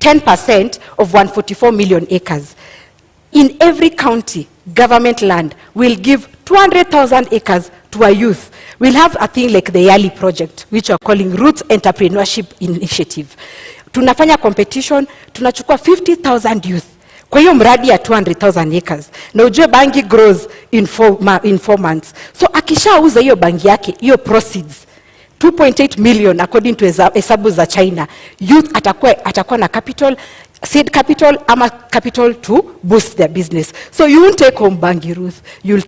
10% of 144 million acres. In every county, government land will give 200,000 acres to our youth. We'll have a thing like the YALI project, which we're calling Roots Entrepreneurship Initiative. Tunafanya competition, tunachukua 50,000 youth. Kwa hiyo mradi ya 200,000 acres. Na ujue bangi grows in 4 months. So akishauza hiyo bangi yake, hiyo proceeds, 2.8 million according to hesabu za China, youth atakuwa na capital, seed capital ama capital to boost their business. So you won't take home bangi, Ruth. You'll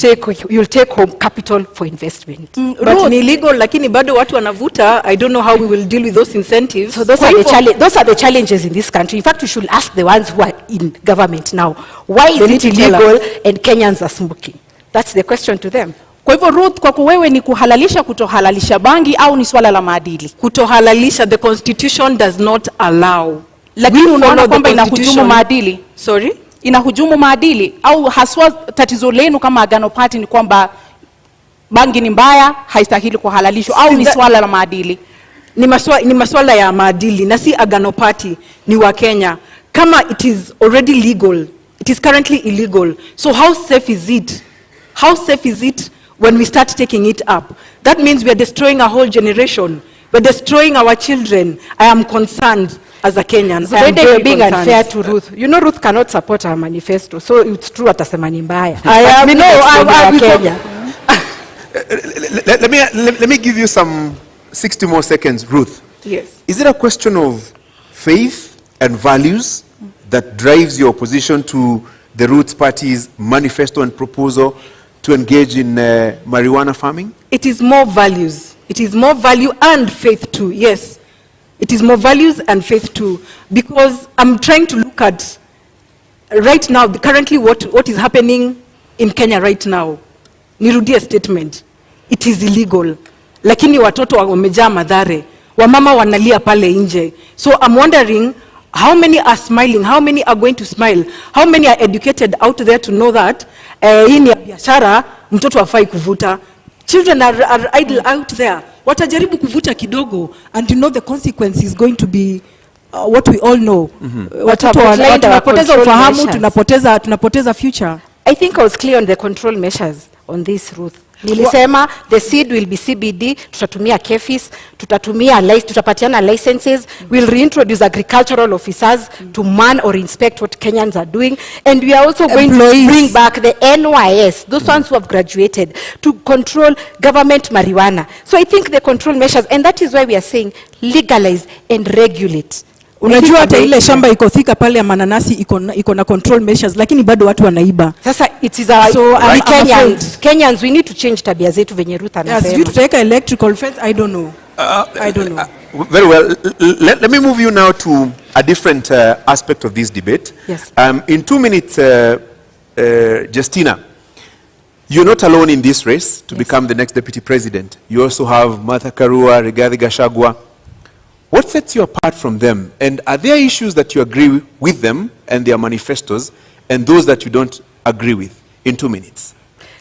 take home capital for investment. But ni illegal, lakini bado watu wanavuta. I don't know how we will deal with those incentives. So those are the challenges in this country. In fact, we should ask the ones who are in government now, why is it illegal and Kenyans are smoking? That's the question to them. Kwa hivyo Ruth, kwa wewe ni kuhalalisha kutohalalisha bangi au ni swala la maadili? Kutohalalisha, the constitution does not allow. Lakini unaona kwamba inahujumu maadili? Sorry? Inahujumu maadili au haswa tatizo lenu kama Agano Party ni kwamba bangi ni mbaya, haistahili kuhalalishwa au ni swala la maadili? Ni maswala ya maadili na si Agano Party, ni wa Kenya. Kama it is already legal, it is currently illegal. So how safe is it? How safe is it when we start taking it up? That means we are destroying a whole generation. We're destroying our children. I am concerned as a Kenyan. So you're being unfair to Ruth. You know Ruth cannot support her manifesto. So it's true atasema ni mbaya. Let me give you some 60 more seconds, Ruth. Yes. Is it a question of faith and values that drives your opposition to the Roots Party's manifesto and proposal to engage in marijuana farming? It is more values. It is more value and faith too, yes. It is more values and faith too. Because I'm trying to look at, right now, currently what is happening in Kenya right now. Nirudie statement. It is illegal. Lakini watoto wamejaa madhare. Wamama wanalia pale nje. So I'm wondering, how many are smiling? How many are going to smile? How many are educated out there to know that hii ni biashara, mtoto hafai kuvuta? Children are idle out there. Watajaribu kuvuta kidogo, and you know the consequence is going to be what we all know. Tunapoteza ufahamu, tunapoteza future. I think I was clear on the control measures on this, Ruth. Nilisema the seed will be CBD, tutatumia KEFIS, tutapatiana licenses, we'll reintroduce agricultural officers to man or inspect what Kenyans are doing, and we are also going to bring back the NYS, those ones who have graduated, to control government marijuana. So I think the control measures, and that is why we are saying legalize and regulate. Unajua hata ile shamba iko thika pale ya mananasi iko na control measures, lakini bado watu wanaiba. Sasa it is Kenyans, we need to change tabia zetu venye Ruth anasema. Yes, you take electrical fence, I don't know. I don't know. Very well. Let me move you now to a different aspect of this debate. Yes. In 2 minutes, Justina, you're not alone in this race to become the next deputy president. You also have Martha Karua, Rigathi Gachagua. What sets you apart from them? And are there issues that you agree with them and their manifestos, and those that you don't agree with? In 2 minutes.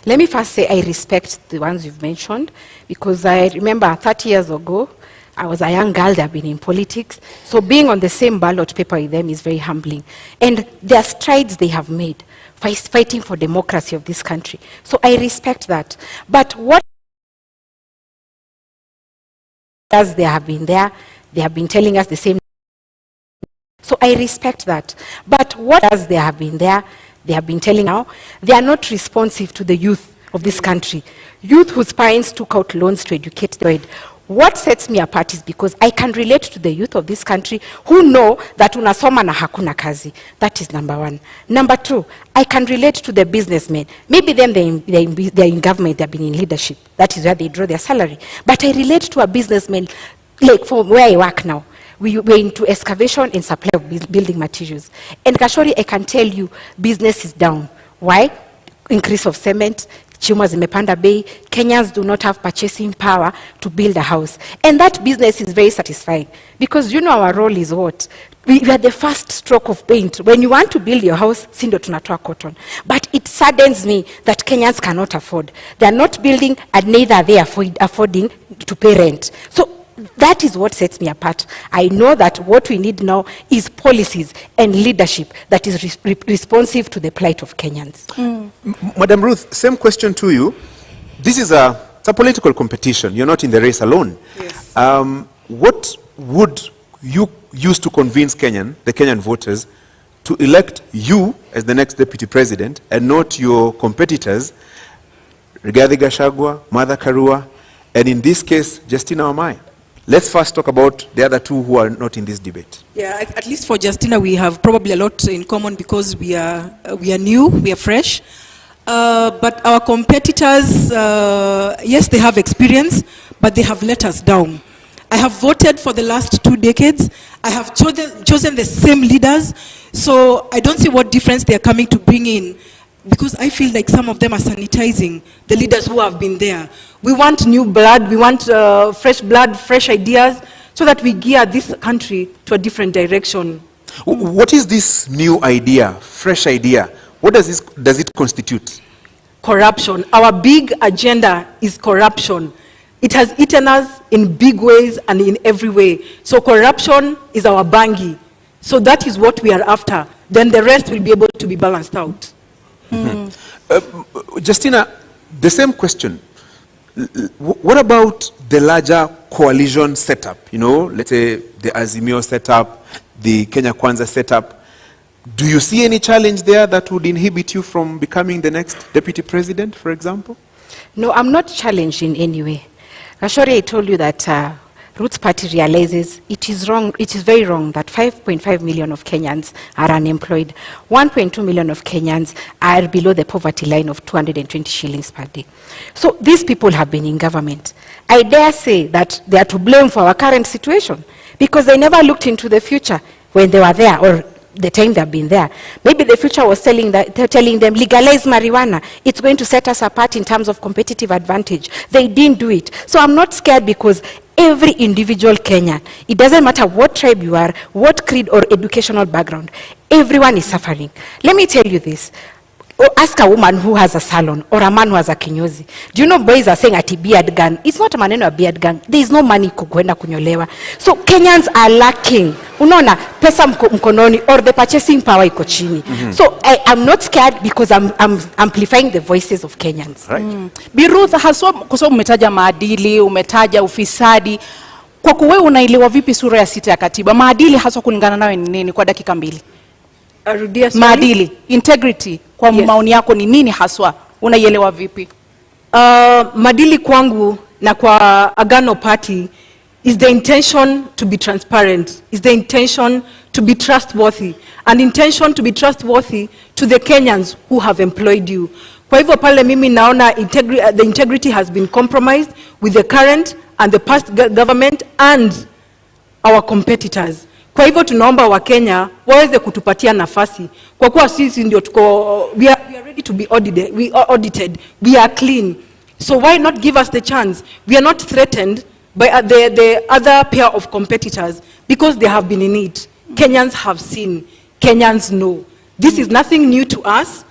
Let me first say I respect the ones you've mentioned, because I remember 30 years ago, I was a young girl that had been in politics. So being on the same ballot paper with them is very humbling. And there are strides they have made, fighting for democracy of this country. So I respect that. But what as they have been there, they have been telling us the same. So I respect that. But what as they have been there, they have been telling now, they are not responsive to the youth of this country. Youth whose parents took out loans to educate them. What sets me apart is because I can relate to the youth of this country who know that unasoma na hakuna kazi. That is number one. Number two, I can relate to the businessmen. Maybe them, they're in government, they've been in leadership. That is where they draw their salary. But I relate to a businessman, like from where I work now. We're into excavation and supply of building materials. And Kashori, I can tell you, business is down. Why? Increase of cement, chuma zimepanda bei, Kenyans do not have purchasing power to build a house. And that business is very satisfying, because you know our role is what? We are the first stroke of paint. When you want to build your house, sindo tunatoa cotton. But it saddens me that Kenyans cannot afford. They are not building, and neither are they affording to pay rent. So that is what sets me apart. I know that what we need now is policies and leadership that is responsive to the plight of Kenyans. Madam Ruth, same question to you. This is it's a political competition. You're not in the race alone. Yes. What would you use to convince the Kenyan voters, to elect you as the next deputy president and not your competitors, Rigathi Gachagua, Martha Karua, and in this case, Justina Wamai? Let's first talk about the other two who are not in this debate. Yeah, at least for Justina, we have probably a lot in common because we are new, we are fresh. But our competitors, yes, they have experience, but they have let us down. I have voted for the last 2 decades. I have chosen the same leaders. So I don't see what difference they are coming to bring in, because I feel like some of them are sanitizing the leaders who have been there. We want new blood, we want fresh blood, fresh ideas, so that we gear this country to a different direction. What is this new idea, fresh idea? What does it constitute? Corruption. Our big agenda is corruption. It has eaten us in big ways and in every way. So corruption is our bangi. So that is what we are after. Then the rest will be able to be balanced out. Justina, the same question. What about the larger coalition setup? You know, let's say the Azimio setup, the Kenya Kwanza setup. Do you see any challenge there that would inhibit you from becoming the next deputy president, for example? No, I'm not challenged in any way. Ashori, I told you that Roots Party realizes it is wrong, it is very wrong that 5.5 million of Kenyans are unemployed. 1.2 million of Kenyans are below the poverty line of 220 shillings per day. So these people have been in government. I dare say that they are to blame for our current situation because they never looked into the future when they were there, or the time they've been there. Maybe the future was telling them, legalize marijuana. It's going to set us apart in terms of competitive advantage. They didn't do it. So I'm not scared, because every individual Kenyan, it doesn't matter what tribe you are, what creed or educational background, everyone is suffering. Let me tell you this. Ask a woman who has a salon or a man who has a kinyozi. Do you know boys are saying ati beard gun? It's not a maneno a beard gun. There is no money kukwenda kunyolewa. So Kenyans are lacking. Unaona pesa mkononi, or the purchasing power iko chini. So I'm not scared because I'm amplifying the voices of Kenyans. Right. Bi Ruth, haswa kwa sababu umetaja maadili, umetaja ufisadi. Kwa kuwe unaelewa vipi sura ya 6 ya katiba? Maadili haswa kulingana nawe ni nini kwa dakika 2? Maadili, integrity, kwa maoni yako ni nini haswa? Unaielewa vipi? Maadili kwangu na kwa Agano Party is the intention to be transparent, is the intention to be trustworthy, an intention to be trustworthy to the Kenyans who have employed you. Kwa hivyo pale mimi naona the integrity has been compromised with the current and the past government and our competitors. Kwa hivyo tunaomba wa Kenya waweze kutupatia nafasi, kwa kuwa sisi ndio we are ready to be audited, we are clean. So why not give us the chance? We are not threatened by the other pair of competitors because they have been in it. Kenyans have seen, Kenyans know. This is nothing new to us.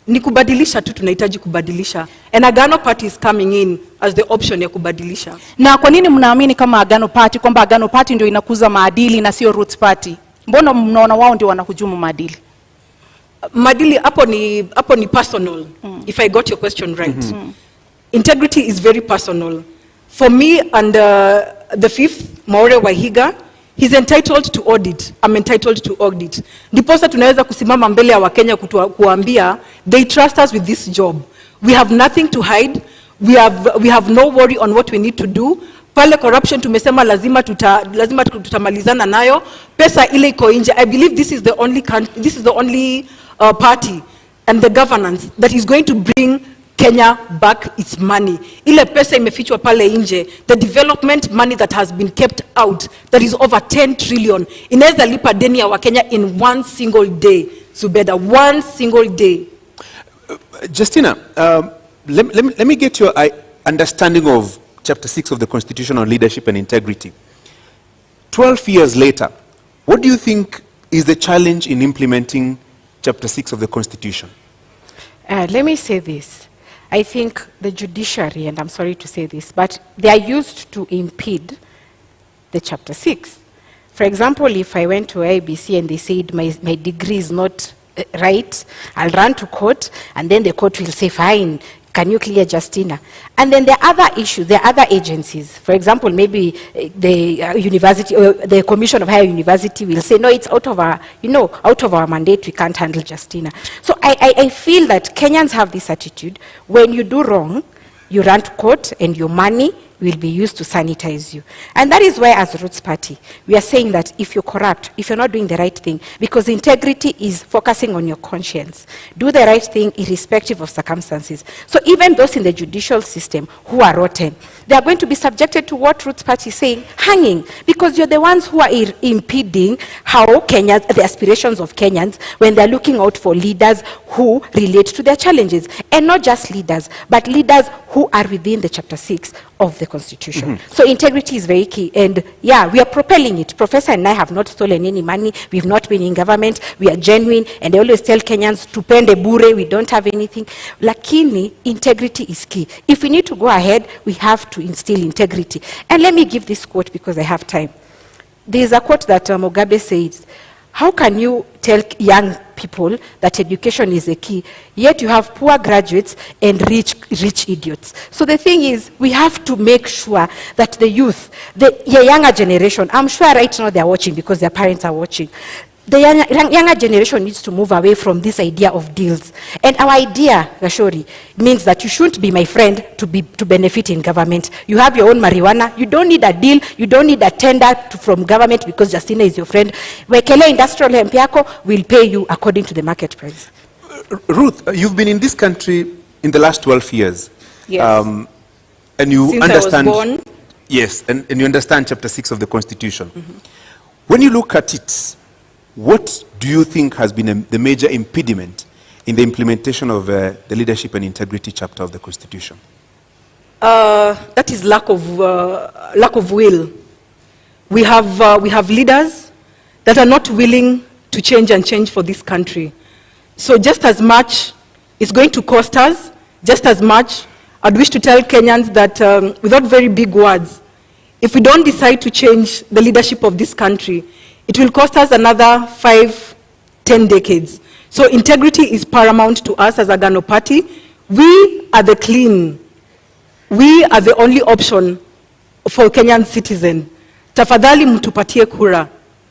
Ni kubadilisha tu, tunahitaji kubadilisha. And Agano Party is coming in as the option ya kubadilisha. Na kwa nini mnaamini kama Agano Party kwamba Agano Party ndio inakuza maadili na sio Roots Party? Mbona mnaona wao ndio wanahujumu maadili? Maadili hapo ni personal. If I got your question right. Integrity is very personal. For me and the fifth, Maure Wahiga, he's entitled to audit. I'm entitled to audit. Ndiposa tunaweza kusimama mbele ya Wakenya kuambia, they trust us with this job. We have nothing to hide. We have no worry on what we need to do. Pale corruption tumesema lazima tutamalizana nayo. Pesa ile iko nje. I believe this is the only party and the governance that is going to bring Kenya back its money. Ile pesa imefichwa pale nje. The development money that has been kept out, that is over 10 trillion. Inaweza lipa deni ya Wakenya in one single day. Zubeda, one single day. Justina, let me get your understanding of Chapter 6 of the Constitution on Leadership and Integrity. 12 years later, what do you think is the challenge in implementing Chapter 6 of the Constitution? Let me say this. I think the judiciary, and I'm sorry to say this, but they are used to impede the chapter 6. For example, if I went to IBC and they said my degree is not right, I'll run to court, and then the court will say, fine, can you clear Justina? And then there are other issues, there are other agencies. For example, maybe the university or the Commission of Higher University will say, no, it's out of our, out of our mandate, we can't handle Justina. So I feel that Kenyans have this attitude: when you do wrong, you run to court and your money will be used to sanitize you. And that is why, as Roots Party, we are saying that if you're corrupt, if you're not doing the right thing, because integrity is focusing on your conscience, do the right thing irrespective of circumstances. So even those in the judicial system who are rotten, they are going to be subjected to what Roots Party is saying, hanging, because you're the ones who are impeding how Kenyans, the aspirations of Kenyans, when they're looking out for leaders who relate to their challenges. And not just leaders, but leaders who are within the chapter 6 of the Constitution. So integrity is very key. And yeah, we are propelling it. Professor and I have not stolen any money. We've not been in government. We are genuine. And I always tell Kenyans, tupende bure, we don't have anything. Lakini, integrity is key. If we need to go ahead, we have to instill integrity. And let me give this quote because I have time. There's a quote that Mugabe says, how can you tell young people that education is a key, yet you have poor graduates and rich idiots? So the thing is, we have to make sure that the youth, the younger generation, I'm sure right now they're watching because their parents are watching, the younger generation needs to move away from this idea of deals. And our idea, Gashori, means that you shouldn't be my friend to benefit in government. You have your own marijuana. You don't need a deal. You don't need a tender from government because Justina is your friend. Wekele Industrial Hemp yako will pay you according to the market price. Ruth, you've been in this country in the last 12 years. Yes. And you Since understand. I was born. Yes, and you understand chapter 6 of the Constitution. When you look at it, what do you think has been the major impediment in the implementation of the leadership and integrity chapter of the Constitution? That is lack of will. We have leaders that are not willing to change for this country. So just as much it's going to cost us, just as much I'd wish to tell Kenyans that without very big words, if we don't decide to change the leadership of this country, it will cost us another 5-10 decades. So integrity is paramount to us as a Agano Party. We are the clean. We are the only option for Kenyan citizen. Tafadhali mtupatie kura.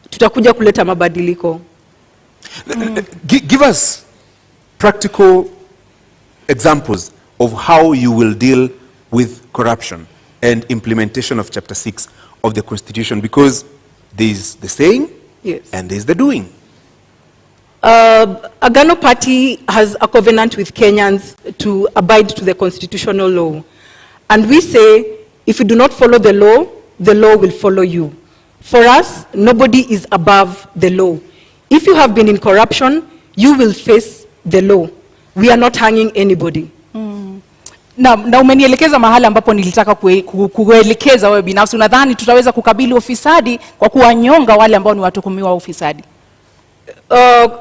Tutakuja kuleta mabadiliko. Give us practical examples of how you will deal with corruption and implementation of chapter 6 of the Constitution, because there's the saying, yes, and there's the doing. Agano Party has a covenant with Kenyans to abide to the constitutional law. And we say, if you do not follow the law will follow you. For us, nobody is above the law. If you have been in corruption, you will face the law. We are not hanging anybody. Na umenielekeza mahali ambapo nilitaka kuelekeza wewe binafsi. Unadhani tutaweza kukabili ufisadi kwa kuwanyonga wale ambao ni watuhumiwa ufisadi?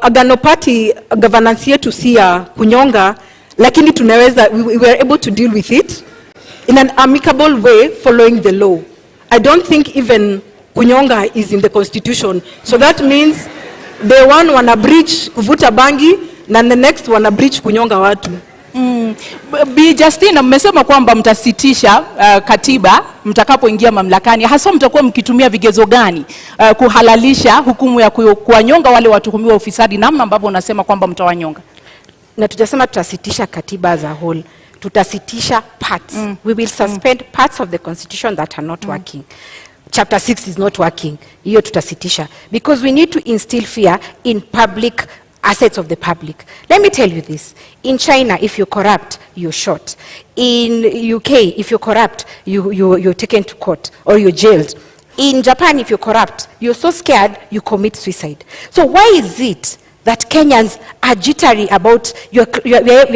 Agano Party governance yetu si ya kunyonga, lakini tunaweza, we were able to deal with it in an amicable way following the law. I don't think even kunyonga is in the Constitution. So that means the one wana breach kuvuta bangi na the next wana breach kunyonga watu. Bi Justina, mmesema kwamba mtasitisha katiba mtakapoingia mamlakani. Hasa mtakuwa mkitumia vigezo gani kuhalalisha hukumu ya kuwanyonga wale watuhumiwa ufisadi, namna ambavyo unasema kwamba mtawanyonga? Na tujasema tutasitisha katiba as a whole. Tutasitisha parts. We will suspend parts of the Constitution that are not working. Chapter 6 is not working. Hiyo tutasitisha. Because we need to instill fear in public assets of the public. Let me tell you this. In China, if you're corrupt, you're shot. In UK, if you're corrupt, you're taken to court or you're jailed. In Japan, if you're corrupt, you're so scared, you commit suicide. So why is it that Kenyans are jittery about, we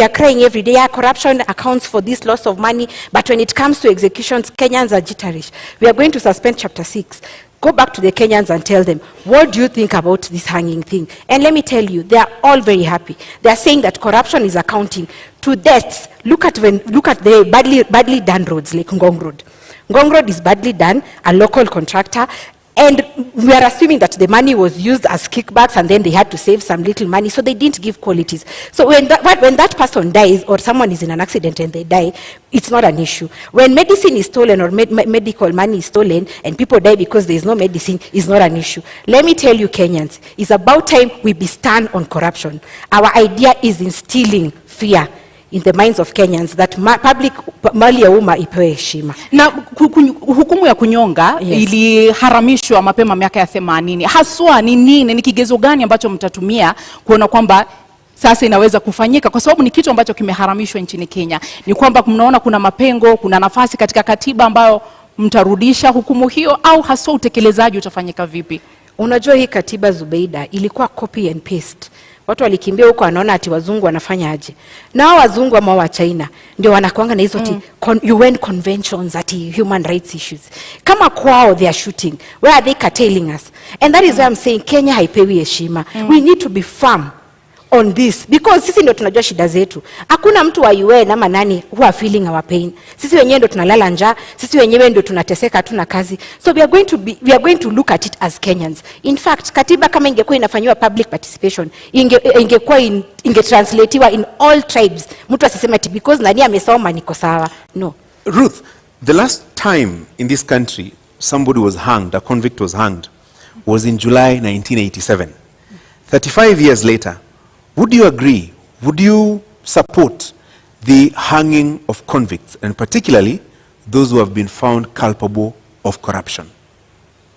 are crying every day, corruption accounts for this loss of money, but when it comes to executions, Kenyans are jittery. We are going to suspend chapter 6. Go back to the Kenyans and tell them, what do you think about this hanging thing? And let me tell you, they are all very happy. They are saying that corruption is accounting to deaths. Look at the badly done roads like Ngong Road. Ngong Road is badly done, a local contractor, and we are assuming that the money was used as kickbacks and then they had to save some little money, so they didn't give qualities. So when that person dies or someone is in an accident and they die, it's not an issue. When medicine is stolen or medical money is stolen and people die because there is no medicine, it's not an issue. Let me tell you, Kenyans, it's about time we be stern on corruption. Our idea is instilling fear in the minds of Kenyans that public mali ya umma ipewe heshima. Na hukumu ya kunyonga iliharamishwa mapema miaka ya 80. Haswa ni nini, ni kigezo gani ambacho mtatumia kuona kwamba sasa inaweza kufanyika? Kwa sababu ni kitu ambacho kimeharamishwa nchini Kenya. Ni kwamba mnaona kuna mapengo, kuna nafasi katika katiba ambayo mtarudisha hukumu hiyo, au haswa utekelezaji utafanyika vipi? Unajua hii katiba, Zubeida, ilikuwa copy and paste. Watu walikimbia huko wanaona ati wazungu wanafanya aje. Nao wazungu ama wa China ndio wanakuanga na hizo UN conventions ati human rights issues. Kama kwao they are shooting, where are they curtailing us? And that is why I'm saying Kenya haipewi heshima. We need to be firm on this because sisi ndio tunajua shida zetu. Hakuna mtu wa UN ama nani who are feeling our pain. Sisi wenyewe ndio tunalala njaa, sisi wenyewe ndio tunateseka, hatuna kazi. So we are going to look at it as Kenyans. In fact, katiba kama ingekuwa inafanywa public participation, ingekuwa ingetranslatiwa in all tribes. Mtu asiseme ati because nani amesoma niko sawa. No. Ruth, the last time in this country somebody was hanged, a convict was hanged, was in July 1987. 35 years later, would you agree, would you support the hanging of convicts, and particularly those who have been found culpable of corruption?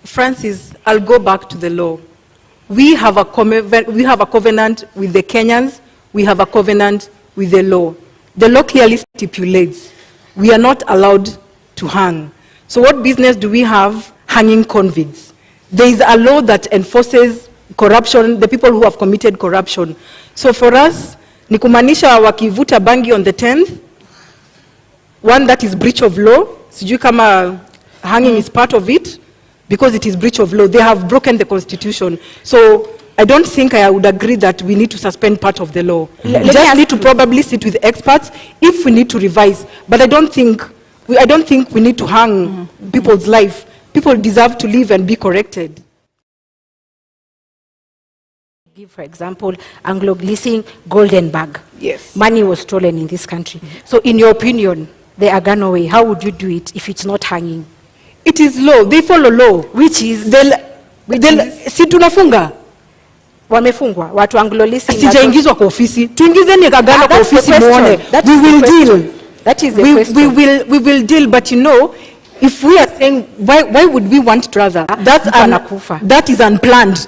Francis, I'll go back to the law. We have a covenant with the Kenyans, we have a covenant with the law. The law clearly stipulates we are not allowed to hang. So what business do we have hanging convicts? There is a law that enforces corruption, the people who have committed corruption. So for us, ni kumaanisha wakivuta bangi on the 10th, one, that is breach of law. Sijui kama hanging is part of it, because it is breach of law. They have broken the constitution. So I don't think I would agree that we need to suspend part of the law. We just need to probably sit with experts if we need to revise. But I don't think we need to hang people's life. People deserve to live and be corrected. Give, for example, Anglo-Gleasing golden bag. Yes. Money was stolen in this country. So in your opinion, the Agano way, how would you do it if it's not hanging? It is law. They follow law. Which is? Si tunafunga. Wamefungwa. Watu Anglo-Gleasing. Sijaingizwa kwa ofisi. Tuingizeni Agano kwa ofisi muone. We will deal. That is the question. We will deal, but you know, if we are saying, why would we want brother? That is unplanned.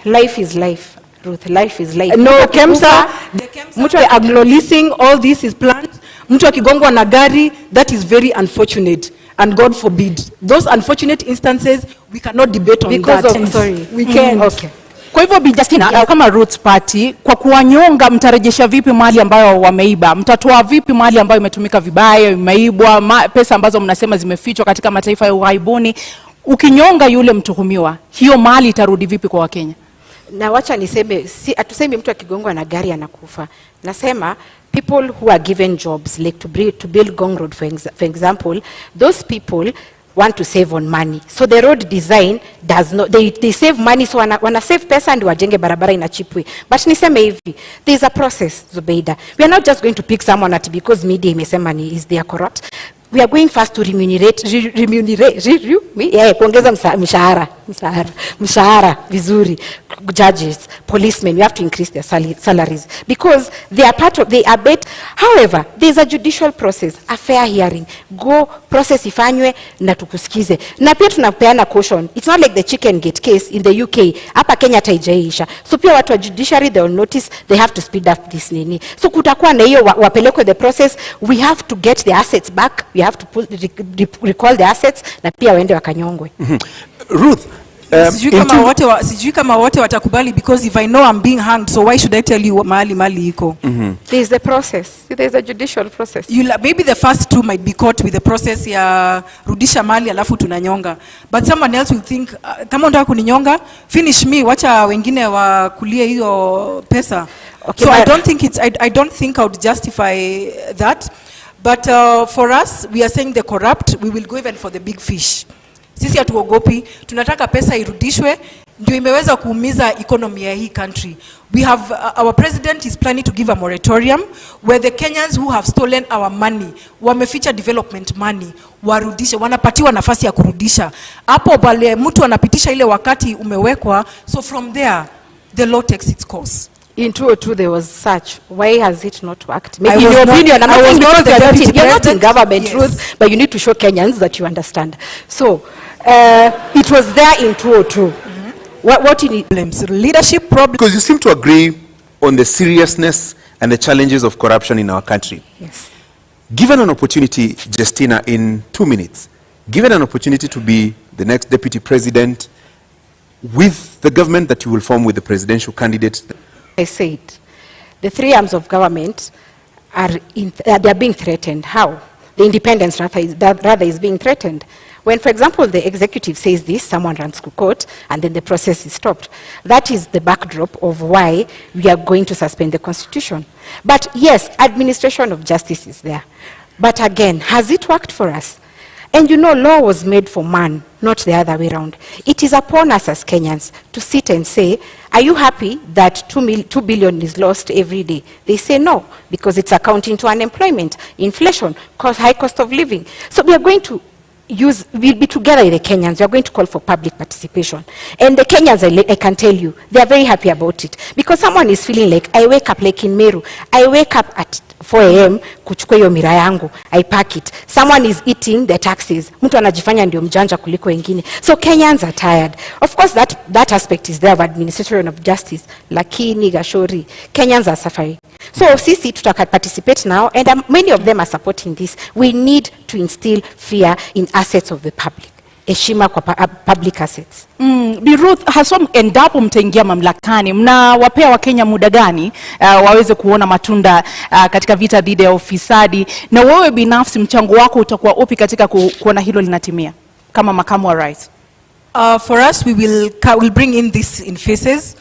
Life is life, Ruth. Life is life. No, the Anglo-Gleasing, all this is planned. Mtu akigongwa na gari, that is very unfortunate. And God forbid. Those unfortunate instances, we cannot debate on because that. Of, sorry. We can't. Okay. Kwa hivyo Bi Justina, kama Roots Party, kwa kuwanyonga mtarejesha vipi mali ambayo wameiba? Mtatoa vipi mali ambayo imetumika vibaya, imeibwa, pesa ambazo mnasema zimefichwa katika mataifa ya ughaibuni? Ukinyonga yule mtuhumiwa, hiyo mali itarudi vipi kwa Wakenya? Na wacha niseme, atusemi mtu akigongwa na gari anakufa. Nasema people who are given jobs like to build Ngong Road for example, those people want to save on money. So the road design does not, they save money, so wana save pesa and wajenge barabara in a cheap way. But niseme hivi, there is a process, Zubeida. We are not just going to pick someone at because media imesema is they are corrupt. We are going first to kuongeza mshahara vizuri, judges, policemen, we have to increase their salaries because they are bet. However, there is a judicial process, a fair hearing. Go process ifanywe na tukusikize. Na pia tunapeana caution. It's not like the chicken gate case in the UK. Hapa Kenya taijaisha. So pia watu wa judiciary, they will notice they have to speed up this nini. So kutakuwa na hiyo wapelekwe the process. We have to get the assets back. We have to recall the assets na pia waende wakanyongwe. Ruth, sijui kama wote watakubali because if I know I'm being hanged, so why should I tell you mali iko? There is the process. There is a judicial process. Maybe the first two might be caught with the process ya rudisha mali alafu tunanyonga. But someone else will think, kama unataka kuninyonga, finish me, wacha wengine wakulie hiyo pesa. Okay, so I don't think I would justify that. But for us, we are saying the corrupt, we will go even for the big fish. Sisi hatuogopi, tunataka pesa irudishwe, ndio imeweza kuumiza economy ya hii country. We have, our president is planning to give a moratorium where the Kenyans who have stolen our money, wameficha development money, warudishe, wanapatiwa nafasi ya kurudisha. Hapo pale mtu anapitisha ile wakati umewekwa, so from there, the law takes its course. In 2002 there was such. Why has it not worked? I Maybe in was your not- opinion, I'm I not was saying not because the you're not deputy in president. government, Yes. Ruth, but you need to show Kenyans that you understand. So, it was there in 2002. What you need? Problems, leadership problems. Because you seem to agree on the seriousness and the challenges of corruption in our country. Yes. Given an opportunity, Justina, in 2 minutes, given an opportunity to be the next deputy president with the government that you will form with the presidential candidate. I said, the three arms of government they are being threatened. How? The independence rather is being threatened. When, for example, the executive says this, someone runs to court, and then the process is stopped. That is the backdrop of why we are going to suspend the Constitution. But yes, administration of justice is there. But again, has it worked for us? And you know, law was made for man, not the other way around. It is upon us as Kenyans to sit and say, are you happy that 2 billion is lost every day? They say no, because it's accounting to unemployment, inflation, high cost of living. So we are going to we'll be together with the Kenyans. We are going to call for public participation. And the Kenyans, I can tell you, they are very happy about it. Because someone is feeling like, I wake up like in Meru, I wake up at 4 a.m. kuchukua hiyo mira yangu, I pack it. Someone is eating the taxes. Mtu anajifanya ndio mjanja kuliko wengine. So Kenyans are tired. Of course, that aspect is there of administration of justice. Lakini, Gashori, Kenyans are suffering. So sisi tutaka participate now, and many of them are supporting this. We need to instill fear in assets of the public. Heshima kwa public assets. Bi Ruth, haswa endapo mtaingia mamlakani, mnawapea Wakenya muda gani waweze kuona matunda katika vita dhidi ya ufisadi, na wewe binafsi mchango wako utakuwa upi katika kuona hilo linatimia kama makamu wa rais? For us, we will bring in this in phases.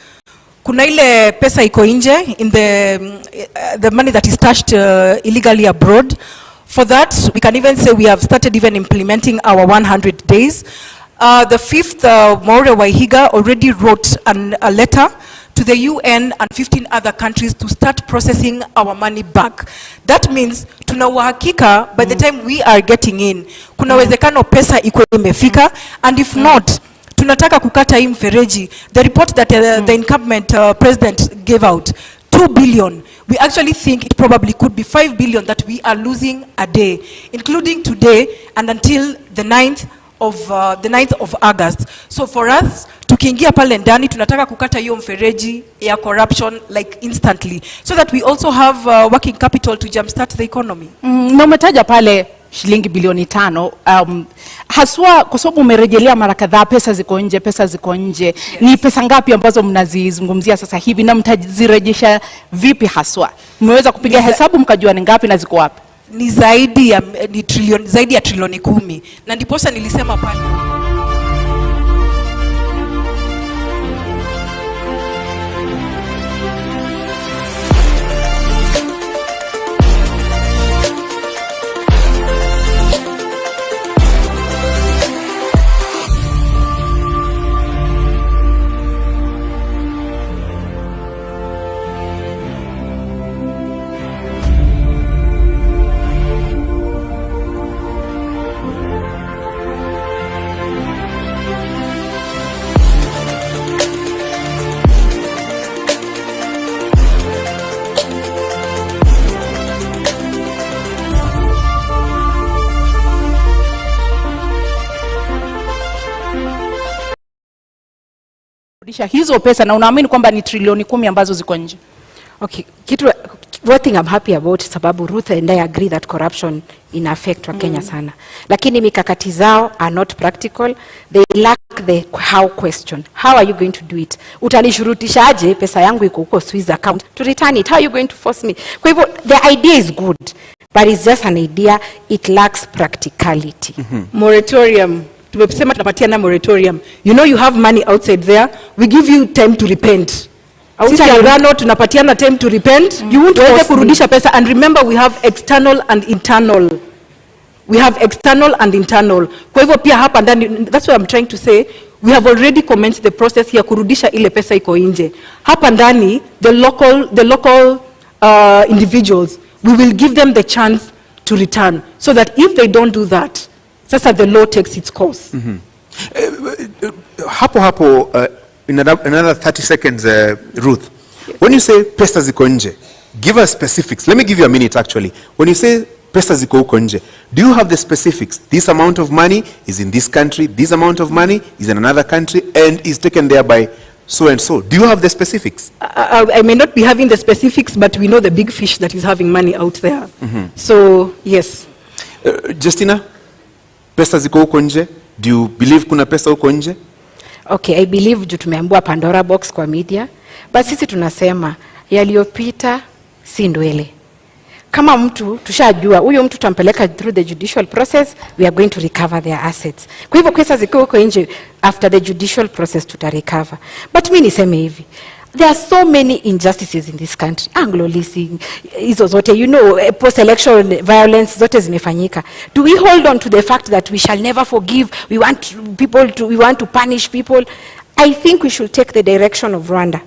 Kuna ile pesa iko nje, in the money that is stashed illegally abroad. For that, we can even say we have started even implementing our 100 days. The fifth, Maure Waihiga already wrote a letter to the UN and 15 other countries to start processing our money back. That means tuna uhakika by the time we are getting in, kuna wezekano pesa ikuwe imefika, and if not, tunataka kukata hii mfereji. The report that the incumbent president gave out, 2 billion. We actually think it probably could be 5 billion that we are losing a day, including today and until the 9th of August. So for us, tukiingia pale ndani, tunataka kukata hiyo mfereji ya corruption like instantly, so that we also have working capital to jumpstart the economy. Na umetaja pale shilingi bilioni 5, haswa kwa sababu umerejelea mara kadhaa pesa ziko nje. Yes. Ni pesa ngapi ambazo mnazizungumzia sasa hivi na mtazirejesha vipi haswa? Mmeweza kupiga hesabu mkajua ni ngapi na ziko wapi? Ni zaidi ya trilioni 10, na ndiposa nilisema pale. Hizo pesa, na unaamini kwamba ni trilioni 10 ambazo ziko nje? Okay, one thing I'm happy about, sababu Ruth and I agree that corruption in affect wa Kenya sana. Lakini mikakati zao are not practical. They lack the how question. How are you going to do it? Utanishurutisha aje pesa yangu iko huko Swiss account to return it? How are you going to force me? Kwa hivyo the idea is good, but it's just an idea. It lacks practicality. Moratorium. Tumesema tunapatia na moratorium. You know you have money outside there. We give you time to repent. Sisi Angano tunapatiana time to repent. You won't force kurudisha pesa. And remember, we have external and internal. We have external and internal. Kwa hivyo pia hapa ndani, that's what I'm trying to say. We have already commenced the process ya kurudisha ile pesa iko nje. Hapa ndani, the local individuals, we will give them the chance to return, so that if they don't do that, sasa the law takes its course. Hapo, in another 30 seconds, Ruth, when you say pesa ziko nje, give us specifics. Let me give you a minute actually. When you say pesa ziko huko nje, do you have the specifics? This amount of money is in this country, this amount of money is in another country, and is taken there by so and so. Do you have the specifics? I may not be having the specifics, but we know the big fish that is having money out there. So, yes. Justina, pesa ziko huko nje? Do you believe kuna pesa huko nje? Okay, I believe juu tumeambua Pandora box kwa media, but sisi tunasema yaliyopita si ndwele. Kama mtu tushajua huyo mtu tutampeleka through the judicial process, we are going to recover their assets. Kwa hivyo pesa ziko huko nje, after the judicial process tutarecover. But mimi niseme hivi, there are so many injustices in this country. Anglo leasing, hizo zote, you know, post-election violence zote zimefanyika. Do we hold on to the fact that we shall never forgive? We want to punish people. I think we should take the direction of Rwanda.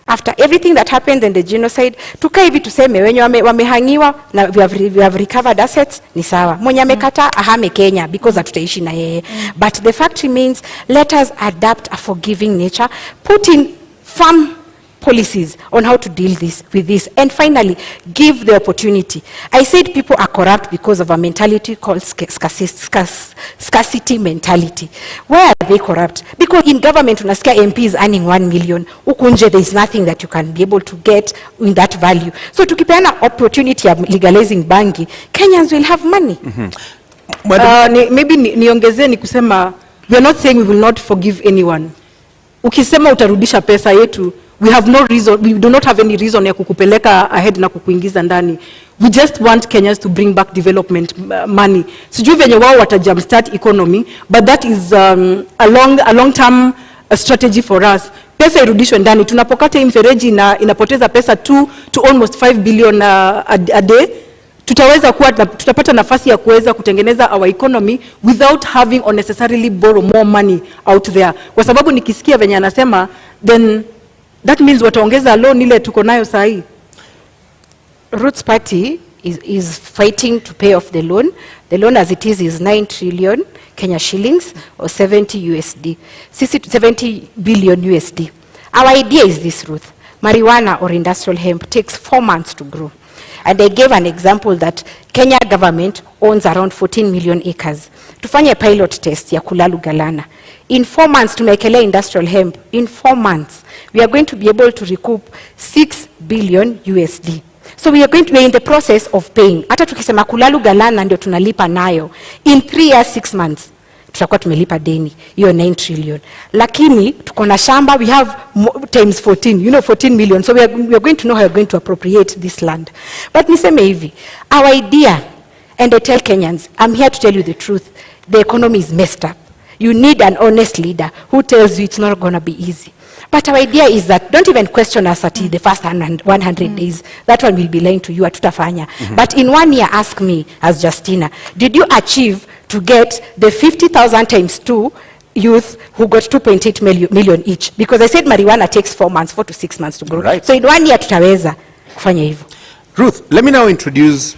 After everything that happened in the genocide, tukae hivi tuseme wenye wamehangiwa na we have recovered assets, ni sawa. Mwenye amekata ahame Kenya because hatutaishi na yeye. But the fact remains, let us adapt a forgiving nature, put in firm policies on how to deal with this, and finally give the opportunity. I said people are corrupt because of a mentality called scarcity mentality. Why are they corrupt? Because in government unasikia MPs earning 1 million, huku nje there is nothing that you can be able to get in that value. So tukipeana opportunity of legalizing bangi, Kenyans will have money. Maybe niongezee ni kusema, we are not saying we will not forgive anyone. Ukisema utarudisha pesa yetu, we have no reason, we do not have any reason ya kukupeleka ahead na kukuingiza ndani. We just want Kenyans to bring back development money. Sijui venye wao wata jumpstart economy, but that is a long-term strategy for us. Pesa irudishwe ndani. Tunapokata mfereji na inapoteza pesa 2 to almost 5 billion a day. Tutapata nafasi ya kuweza kutengeneza our economy without having unnecessarily borrow more money out there. Kwa sababu nikisikia venye anasema, then that means wataongeza loan ile tuko nayo sahi. Roots Party is fighting to pay off the loan. The loan as it is 9 trillion Kenya shillings or 70 USD. 70 billion USD. Our idea is this, Ruth. Marijuana or industrial hemp takes 4 months to grow. And I gave an example that Kenya government owns around 14 million acres. Tufanye pilot test ya Kulalu Galana. In 4 months tumekelea industrial hemp. In 4 months we are going to be able to recoup 6 billion USD. So we are going to be in the process of paying. Hata tukisema Kulalu Galana ndio tunalipa nayo. In 3 years 6 months tutakuwa tumelipa deni hiyo 9 trillion. Lakini tuko na shamba, we have times 14, you know, 14 million. So we are going to know how we are going to appropriate this land. But niseme hivi, our idea, and I tell Kenyans, I'm here to tell you the truth, the economy is messed up. You need an honest leader who tells you it's not going to be easy. But our idea is that don't even question us at the first 100 days. That one will be lying to you, atutafanya. But in 1 year, ask me as Justina, did you achieve to get the 50,000 times 2 youth who got 2.8 million each? Because I said marijuana takes 4 months, 4 to 6 months to grow. Right. So in 1 year, tutaweza kufanya hivyo. Ruth, let me now introduce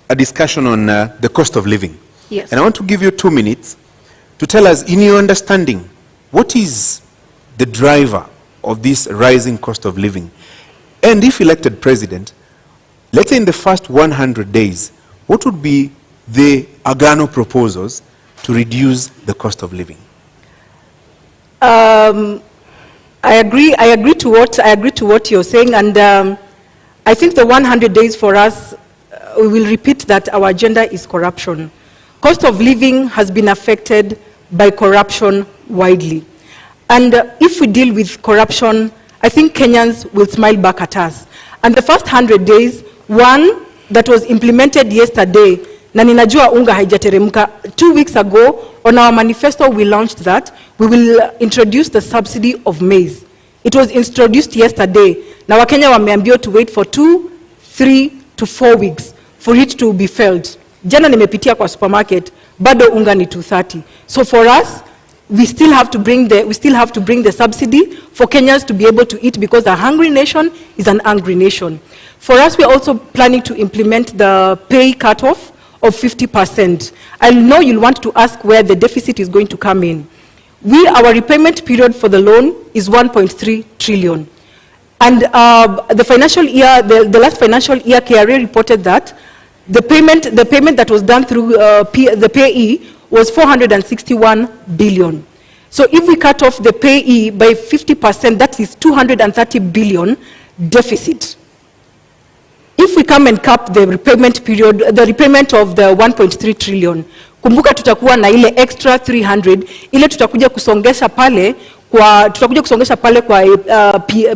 a discussion on the cost of living. Yes. And I want to give you 2 minutes to tell us, in your understanding, what is the driver of this rising cost of living? And if elected president, let's say in the first 100 days, what would be the Agano proposals to reduce the cost of living? I agree to what you're saying, and I think the 100 days for us, we will repeat that our agenda is corruption. Cost of living has been affected by corruption widely. And if we deal with corruption, I think Kenyans will smile back at us. And the first 100 days, one that was implemented yesterday, na ninajua unga haijateremka, 2 weeks ago, on our manifesto we launched that. We will introduce the subsidy of maize. It was introduced yesterday. Na Wakenya wameambiwa to wait for 2, 3 to 4 weeks for it to be felt. Jana nimepitia kwa supermarket, bado unga ni 230. So for us, we still have to bring the subsidy for Kenyans to be able to eat, because a hungry nation is an angry nation. For us, we are also planning to implement the pay cutoff of 50%. I know you'll want to ask where the deficit is going to come in. Our repayment period for the loan is 1.3 trillion. And the financial year, the last financial year, KRA reported that the payment that was done through the payee was 461 billion. So if we cut off the payee by 50%, that is 230 billion deficit. If we come and cap the repayment period, the repayment of the 1.3 trillion, kumbuka tutakuwa na ile extra 300, ile tutakuja kusongesha pale kwa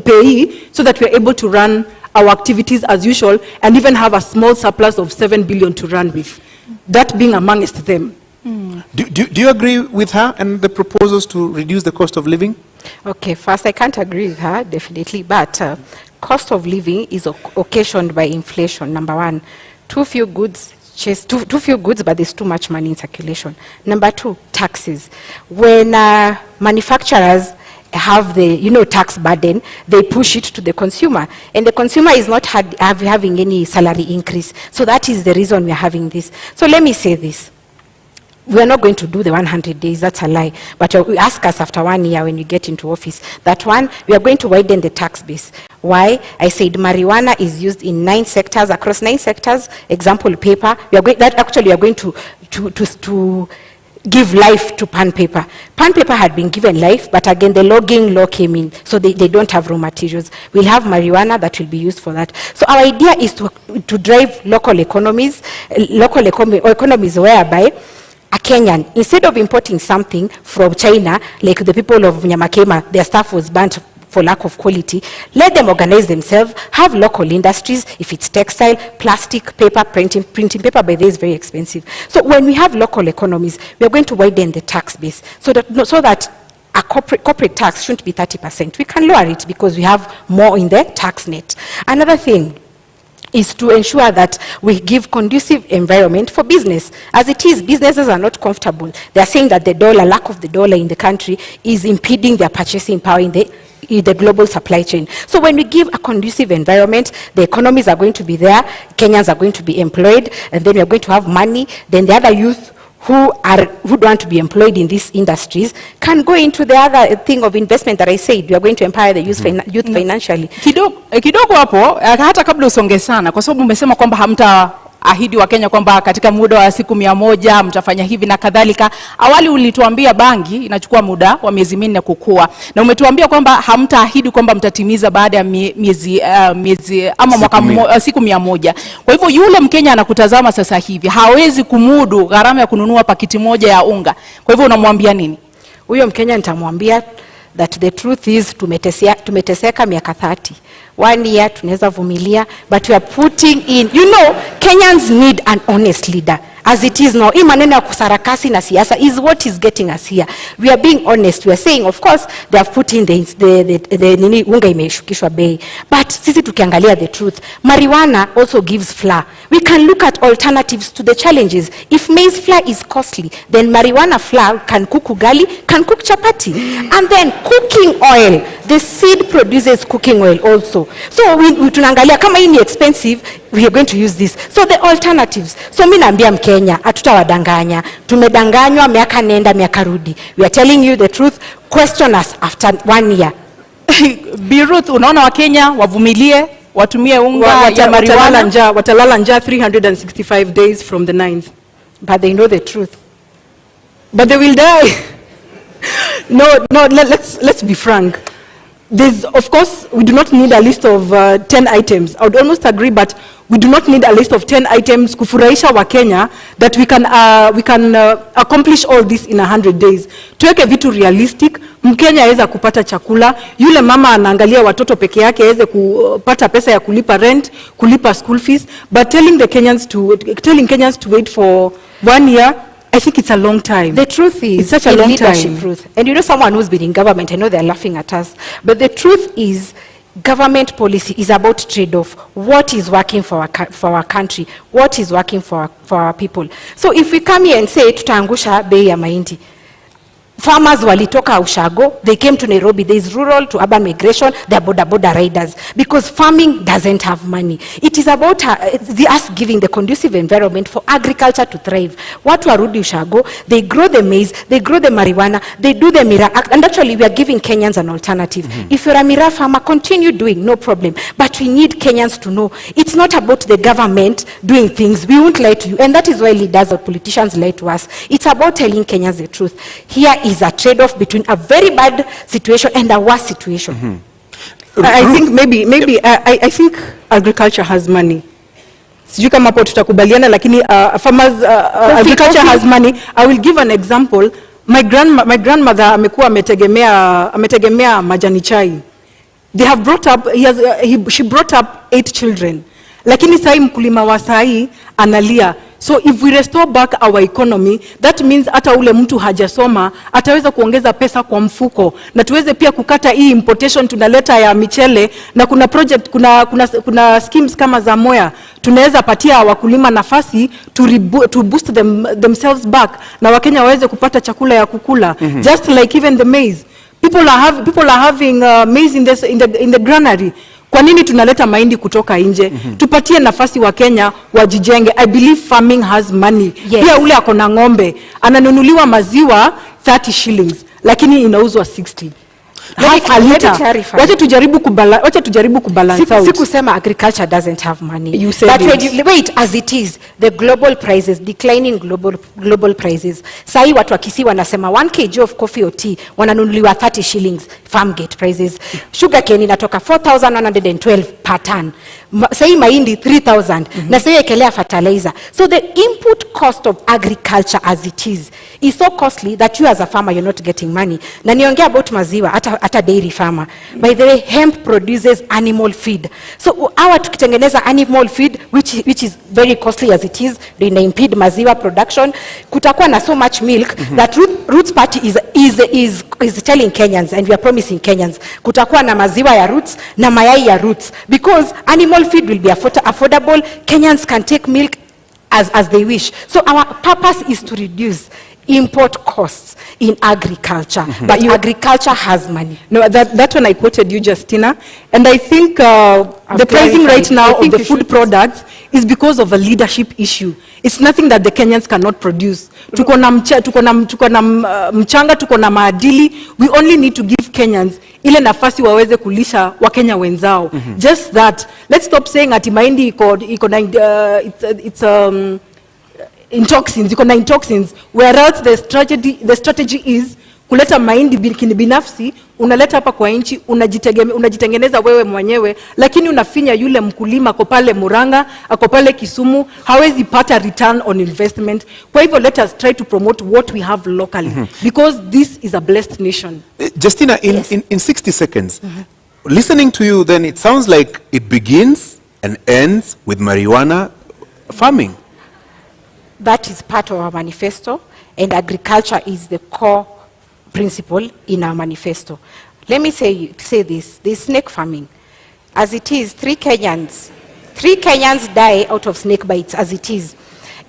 payee, so that we are able to run our activities as usual and even have a small surplus of 7 billion to run with. That being amongst them. Do you agree with her and the proposals to reduce the cost of living? Okay, first, I can't agree with her, definitely, but cost of living is occasioned by inflation, number one. Too few goods, but there's too much money in circulation. Number two, taxes. When manufacturers have the tax burden, they push it to the consumer, and the consumer is not having any salary increase. So that is the reason we are having this. So let me say this. We are not going to do the 100 days, that's a lie. But you ask us after 1 year when you get into office, that one, we are going to widen the tax base. Why? I said marijuana is used in 9 sectors, across 9 sectors. Example, paper. We are going to give life to pan paper. Pan paper had been given life, but again, the logging law came in, so they don't have raw materials. We'll have marijuana that will be used for that. So our idea is to drive local economies whereby a Kenyan, instead of importing something from China, like the people of Nyamakema, their stuff was burnt for lack of quality, let them organize themselves, have local industries. If it's textile, plastic, paper, printing paper by this is very expensive. So when we have local economies, we are going to widen the tax base so that a corporate tax shouldn't be 30%. We can lower it because we have more in the tax net. Another thing is to ensure that we give conducive environment for business. As it is, businesses are not comfortable. They are saying that lack of the dollar in the country is impeding their purchasing power in the global supply chain. So when we give a conducive environment, the economies are going to be there, Kenyans are going to be employed, and then we are going to have money. Then the other youth who want to be employed in these industries can go into the other thing of investment that I said. We are going to empower the youth financially. Kidogo hapo, hata kabla usonge sana, kwa sababu umesema kwamba hamtaahidi wa Kenya kwamba katika muda wa siku 100 mtafanya hivi na kadhalika. Awali ulituambia bangi inachukua muda wa miezi 4 kukua, na umetuambia kwamba hamtaahidi kwamba mtatimiza baada ya miezi ama mwaka siku 100. Kwa hivyo yule Mkenya anakutazama sasa hivi hawezi kumudu gharama ya kununua pakiti moja ya unga. Kwa hivyo unamwambia nini? Huyo Mkenya nitamwambia that the truth is tumeteseka miaka 30. 1 year tunaweza vumilia, but we are putting in, Kenyans need an honest leader. As it is now, hii maneno ya kusarakasi na siasa is what is getting us here. We are being honest. We are saying, of course, they have put in the unga imeshukishwa bei. But sisi tukiangalia the truth, marijuana also gives flour. We can look at alternatives to the challenges. If maize flour is costly, then marijuana flour can cook ugali, can cook chapati. And then cooking oil, the seed produces cooking oil also. So we tunaangalia kama hii ni expensive, we are going to use this. So the alternatives. So mimi naambia Mkenya, hatutawadanganya. Tumedanganywa miaka nenda miaka rudi. We are telling you the truth. Question us after 1 year. Birut, unaona Wakenya wavumilie, watumie unga ya marijuana, watalala njaa 365 days from the 9th. But they know the truth. But they will die. No, let's be frank. Of course, we do not need a list of 10 items. I would almost agree, but we do not need a list of 10 items kufurahisha wa Kenya that we can accomplish all this in 100 days. Tuweke vitu realistic. Mkenya aweza kupata chakula. Yule mama anaangalia watoto peke yake aweze kupata pesa ya kulipa rent, kulipa school fees. But telling Kenyans to wait for 1 year, I think it's a long time. The truth is, it's such a long time. Truth. And someone who's been in government, I know they're laughing at us, but the truth is, government policy is about trade-off. What is working for our country? What is working for our people? So if we come here and say tutaangusha bei ya mahindi, farmers walitoka Ushago, they came to Nairobi. There is rural to urban migration. They are border riders because farming doesn't have money. It is about us giving the conducive environment for agriculture to thrive. Watu warudi Ushago, they grow the maize, they grow the marijuana, they do the miraa. And actually, we are giving Kenyans an alternative. If you're a miraa farmer, continue doing, no problem. But we need Kenyans to know it's not about the government doing things. We won't lie to you. And that is why leaders or politicians lie to us. It's about telling Kenyans the truth. Here is a trade-off between a very bad situation and a worse situation. I think maybe I think agriculture has money. Sijui kama hapo tutakubaliana, lakini farmers agriculture has money. I will give an example. My grandmother amekuwa ametegemea majani chai. They have brought up she brought up 8 children. Lakini sai mkulima wa sai analia. So if we restore back our economy, that means hata ule mtu hajasoma ataweza kuongeza pesa kwa mfuko, na tuweze pia kukata hii importation tunaleta ya michele, na kuna project kuna schemes kama za Moya tunaweza patia wakulima nafasi to boost themselves back, na Wakenya waweze kupata chakula ya kukula. Just like even the maize, people are having maize in the granary. Kwa nini tunaleta mahindi kutoka nje? Tupatie nafasi wa Kenya wajijenge. I believe farming has money. Yes. Pia ule akona ng'ombe ananunuliwa maziwa 30 shillings lakini inauzwa 60. Wacha tujaribu kubalance out. Sikusema agriculture doesn't have money. You said but it. when you wait, as it is, the global prices, declining global prices. Sahi watu wa Kisii wanasema 1 kg of coffee or tea wananunuliwa 30 shillings farm gate prices. Sugar cane inatoka 4,112 per ton. Sahi mahindi 3,000. Na sahi ekelea fertilizer. So the input cost of agriculture as it is so costly that you as a farmer you're not getting money. Na niongea about maziwa at a dairy farmer. By the way, hemp produces animal feed. So our tukitengeneza animal feed, which is very costly as it is, they impede maziwa production. Kutakuwa na so much milk that Roots Party is telling Kenyans, and we are promising Kenyans, kutakuwa na maziwa ya Roots na mayai ya Roots, because animal feed will be affordable. Kenyans can take milk as they wish. So our purpose is to reduce import costs in agriculture, but agriculture has money. No, that one I quoted you, Justina, and I think the pricing right now of the food products is because of a leadership issue. It's nothing that the Kenyans cannot produce. Tuko na mchanga, tuko na maadili. We only need to give Kenyans ile nafasi waweze kulisha Wakenya wenzao. Just that. Let's stop saying ati mahindi it's intoxins, whereas the strategy is kuleta mahindi binafsi, unaleta hapa kwa nchi, unajitengeneza wewe mwenyewe, lakini unafinya yule mkulima ako pale Murang'a, ako pale Kisumu, hawezi pata return on investment. Kwa hivyo let us try to promote what we have locally, because this is a blessed nation. Justina, in 60 seconds, listening to you, then it sounds like it begins and ends with marijuana farming. That is part of our manifesto, and agriculture is the core principle in our manifesto. Let me say this snake farming. As it is, 3 Kenyans die out of snake bites as it is.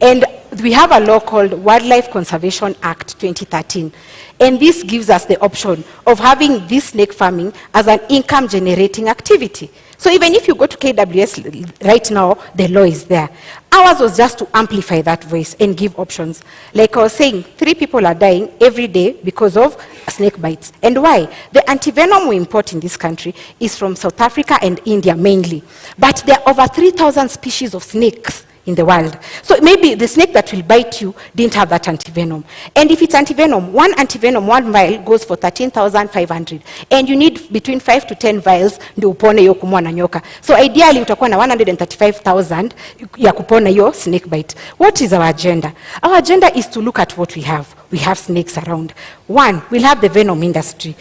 And we have a law called Wildlife Conservation Act 2013. And this gives us the option of having this snake farming as an income generating activity. So even if you go to KWS right now, the law is there. Ours was just to amplify that voice and give options. Like I was saying, 3 people are dying every day because of snake bites. And why? The antivenom we import in this country is from South Africa and India mainly. But there are over 3,000 species of snakes in the world. So maybe the snake that will bite you didn't have that antivenom. And if it's antivenom, 1 vial goes for 13,500. And you need between 5 to 10 vials ndio upone hiyo kumwa na nyoka. So ideally utakuwa na 135,000 ya kupona hiyo snake bite. What is our agenda? Our agenda is to look at what we have. We have snakes around. 1, we'll have the venom industry.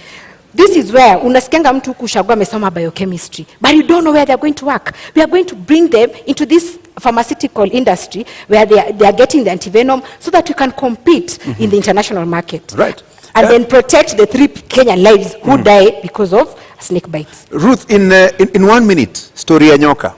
This is where unasikianga mtu kushagua amesoma biochemistry, but you don't know where they're going to work. We are going to bring them into this pharmaceutical industry where they are getting the antivenom so that we can compete in the international market. Right. And then protect the 3 Kenyan lives who die because of snake bites. Ruth, in 1 minute, story ya nyoka.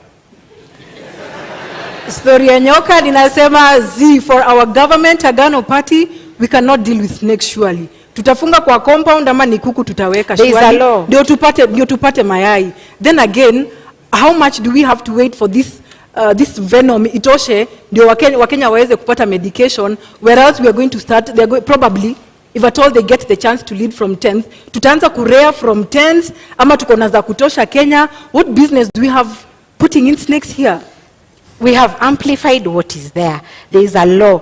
Story ya nyoka ninasema for our government Agano party we cannot deal with snakes surely. Tutafunga kwa compound ama ni kuku tutaweka surely. Ndio tupate mayai. Then again, how much do we have to wait for this venom itoshe ndio Wakenya waweze kupata medication, whereas we are going to start probably, if at all they get the chance to lead from 10th, tutaanza kurea from 10th ama tuko na za kutosha Kenya. What business do we have putting in snakes here? We have amplified what is there. There is a law,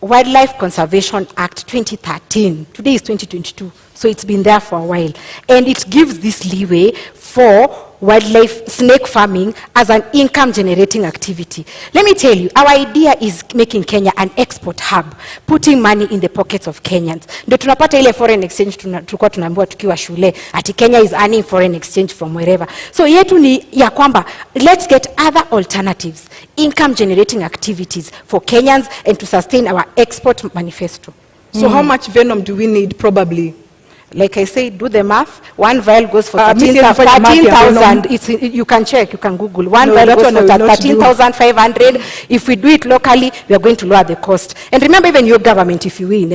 Wildlife Conservation Act 2013. Today is 2022, so it's been there for a while. And it gives this leeway for wildlife snake farming as an income generating activity. Let me tell you, our idea is making Kenya an export hub, putting money in the pockets of Kenyans. Ndio tunapata ile foreign exchange tulikuwa tunaambiwa tukiwa shule, ati Kenya is earning foreign exchange from wherever. So yetu ni ya kwamba, let's get other alternatives, income generating activities for Kenyans and to sustain our export manifesto. So how much venom do we need probably? Like I say, do the math. One vial goes for 13,000. You can check, you can Google. One vial goes for 13,500. If we do it locally, we are going to lower the cost. And remember, even your government, if you win,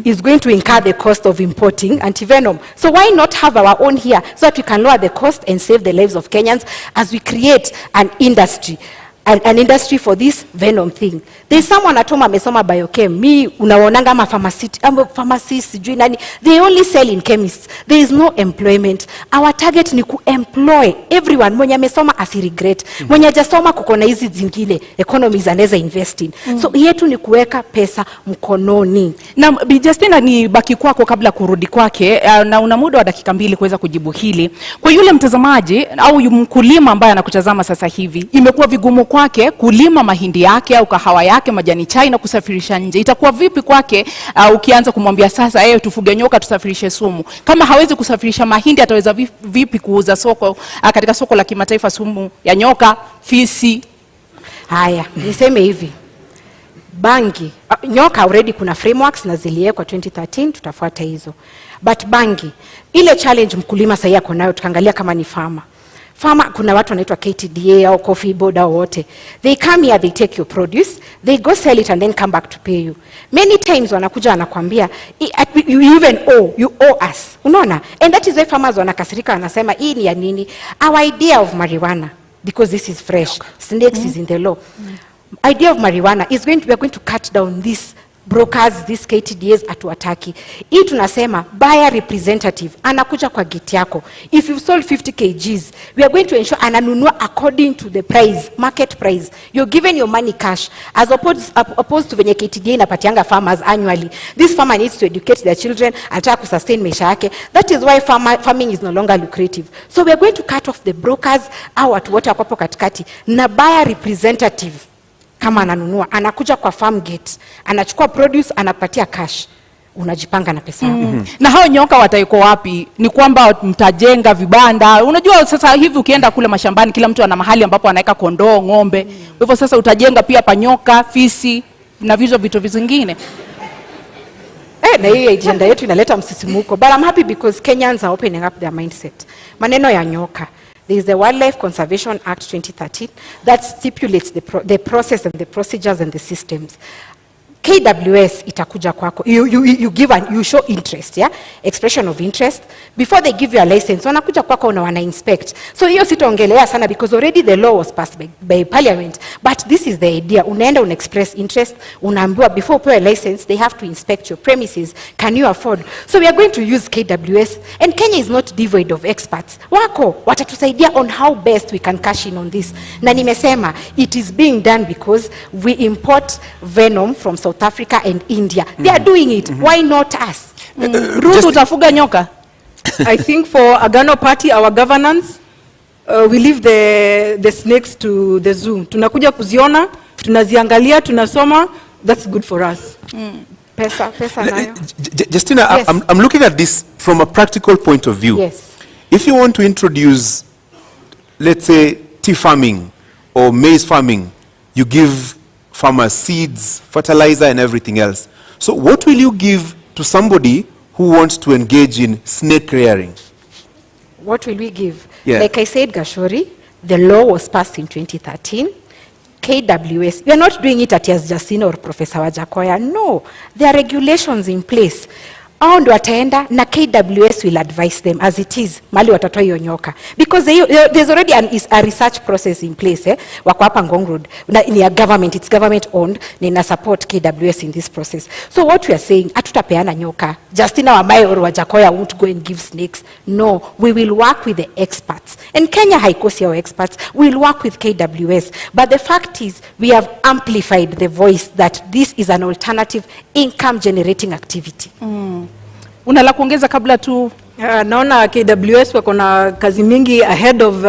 is going to incur the cost of importing antivenom. So why not have our own here so that we can lower the cost and save the lives of Kenyans as we create an industry. An industry for this venom thing. There's someone at home amesoma biochem. Me unaonanga ama pharmacist sijui nani. They only sell in chemists. There is no employment. Our target ni kuemploy everyone. Mwenye amesoma asiregret. Mwenye hajasoma kuko na hizi zingine economies anaweza invest in. So yetu ni kuweka pesa mkononi. Na Bi Justina, ni baki kwako kabla kurudi kwake, na una muda wa dakika 2 kuweza kujibu hili. Kwa yule mtazamaji au mkulima ambaye anakutazama sasa hivi, imekuwa vigumu kwake kulima mahindi yake au kahawa yake, majani chai na kusafirisha nje. Itakuwa vipi kwake ukianza kumwambia sasa tufuge nyoka tusafirishe sumu? Kama hawezi kusafirisha mahindi, ataweza vipi kuuza katika soko la kimataifa sumu ya nyoka, fisi? Haya, niseme hivi. Bangi, nyoka already kuna frameworks na ziliwekwa 2013, tutafuata hizo. But bangi, ile challenge mkulima sasa yako nayo, tukaangalia kama ni farmer, kuna watu wanaitwa KTDA au coffee board au wote. They come here, they take your produce, they go sell it and then come back to pay you. Many times wanakuja wanakuambia, you even you owe us. Unaona? And that is why farmers wanakasirika, wanasema hii ni ya nini? Our idea of marijuana, because this is fresh, snakes is in the law. Idea of marijuana is we are going to cut down these brokers, these KTDAs atuataki. Hii tunasema buyer representative anakuja kwa gate yako. If you've sold 50 kgs, we are going to ensure ananunua according to the price, market price. You're given your money cash, as opposed to venye KTDA inapatianga farmers annually. This farmer needs to educate their children, anataka kusustain maisha yake. That is why farming is no longer lucrative. So we are going to cut off the brokers au watu wote wako katikati, na buyer representative kama ananunua, anakuja kwa farm gate, anachukua produce, anapatia cash, unajipanga na pesa yako. Na hao nyoka wataiko wapi? Ni kwamba mtajenga vibanda. Unajua sasa hivi ukienda kule mashambani, kila mtu ana mahali ambapo anaweka kondoo, ng'ombe. Kwa hivyo sasa utajenga pia panyoka, fisi na vitu vingine. Na hii agenda yetu inaleta msisimuko. But I'm happy because Kenyans are opening up their mindset. Maneno ya nyoka. There is the Wildlife Conservation Act 2013 that stipulates the process and the procedures and the systems. KWS itakuja kwako. You show interest, yeah? Expression of interest. Before they give you a license, wanakuja kwako na wana inspect. So hiyo sitaongelea sana because already the law was passed by parliament. But this is the idea. Unaenda express interest, unaambiwa before upewe license, they have to inspect your premises. Can you afford? So we are going to use KWS, and Kenya is not devoid of experts. Wako watatusaidia on how best we can cash in on this. Na nimesema it is being done because we import venom from South Africa and India. They are doing it. Why not us? Ruth, utafuga nyoka? I think for Agano party, our governance, we leave the snakes to the zoo. Tunakuja kuziona, tunaziangalia, tunasoma. That's good for us. Pesa nayo. Justina, yes. I'm looking at this from a practical point of view. Yes. If you want to introduce, let's say, tea farming or maize farming, you give farmers seeds, fertilizer, and everything else. So what will you give to somebody who wants to engage in snake rearing? What will we give? Yeah. Like I said, Gashori, the law was passed in 2013. KWS, we are not doing it at Yas Justina or Professor Wajakoya. No, there are regulations in place. Hao ndio wataenda na KWS will advise them as it is, mali watatoa hiyo nyoka. Because there's already a research process in place. Wako hapa Ngong Road. Ni a government, it's government owned, ni na support KWS in this process. So what we are saying, hatutapeana nyoka. Justina Wamae or Wajakoya won't go and give snakes. No, we will work with the experts. And Kenya haikosi our experts. We will work with KWS. But the fact is, we have amplified the voice that this is an alternative income generating activity. Una la kuongeza kabla tu? Naona KWS wako na kazi mingi ahead of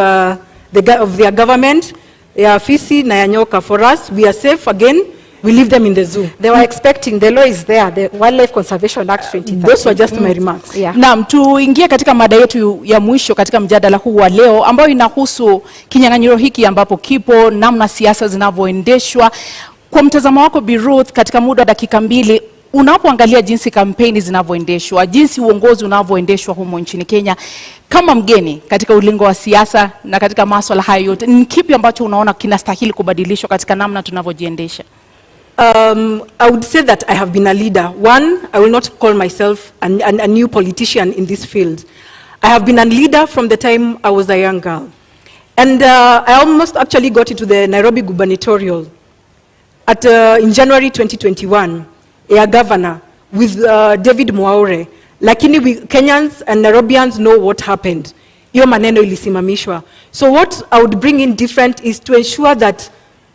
their government, ya fisi na ya nyoka. For us, we are safe again. We leave them in the zoo. They were expecting, the law is there, the Wildlife Conservation Act 2013. Those were just my remarks. Yeah. Naam, tuingie katika mada yetu ya mwisho katika mjadala huu wa leo ambayo inahusu kinyang'anyiro hiki ambapo kipo, namna siasa zinavyoendeshwa. Kwa mtazamo wako Bi Ruth, katika muda wa dakika 2, unapoangalia jinsi kampeni zinavyoendeshwa, jinsi uongozi unavyoendeshwa humo nchini Kenya, kama mgeni katika ulingo wa siasa na katika masuala hayo yote, ni kipi ambacho unaona kinastahili kubadilishwa katika namna tunavyojiendesha? I would say that I have been a leader. One, I will not call myself a new politician in this field. I have been a leader from the time I was a young girl. And I almost actually got into the Nairobi gubernatorial in January 2021, a governor with David Mwaure. Lakini Kenyans and Nairobians know what happened. Iyo maneno ilisimamishwa. So what I would bring in different is to ensure that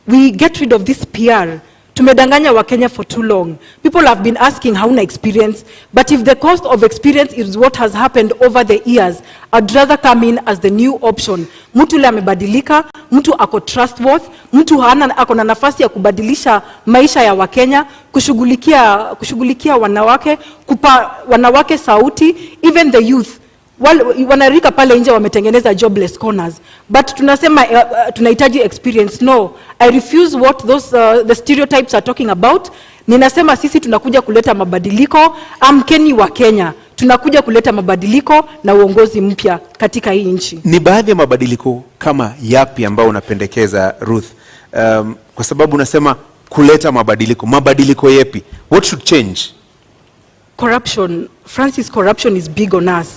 we get rid of this PR. Tumedanganya wa Kenya for too long. People have been asking hauna experience, but if the cost of experience is what has happened over the years, I'd rather come in as the new option. Mtu le amebadilika, mtu ako trustworthy, mtu ako na nafasi ya kubadilisha maisha ya Wakenya, kushughulikia wanawake, kupa wanawake sauti, even the youth. Wanarika pale nje wametengeneza jobless corners, but tunasema tunahitaji experience. No, I refuse what the stereotypes are talking about. Ninasema sisi tunakuja kuleta mabadiliko. Amkeni wa Kenya, tunakuja kuleta mabadiliko na uongozi mpya katika hii nchi. Ni baadhi ya mabadiliko kama yapi ambao unapendekeza Ruth? Kwa sababu unasema kuleta mabadiliko yapi? What should change? Corruption, Francis, corruption is big on us.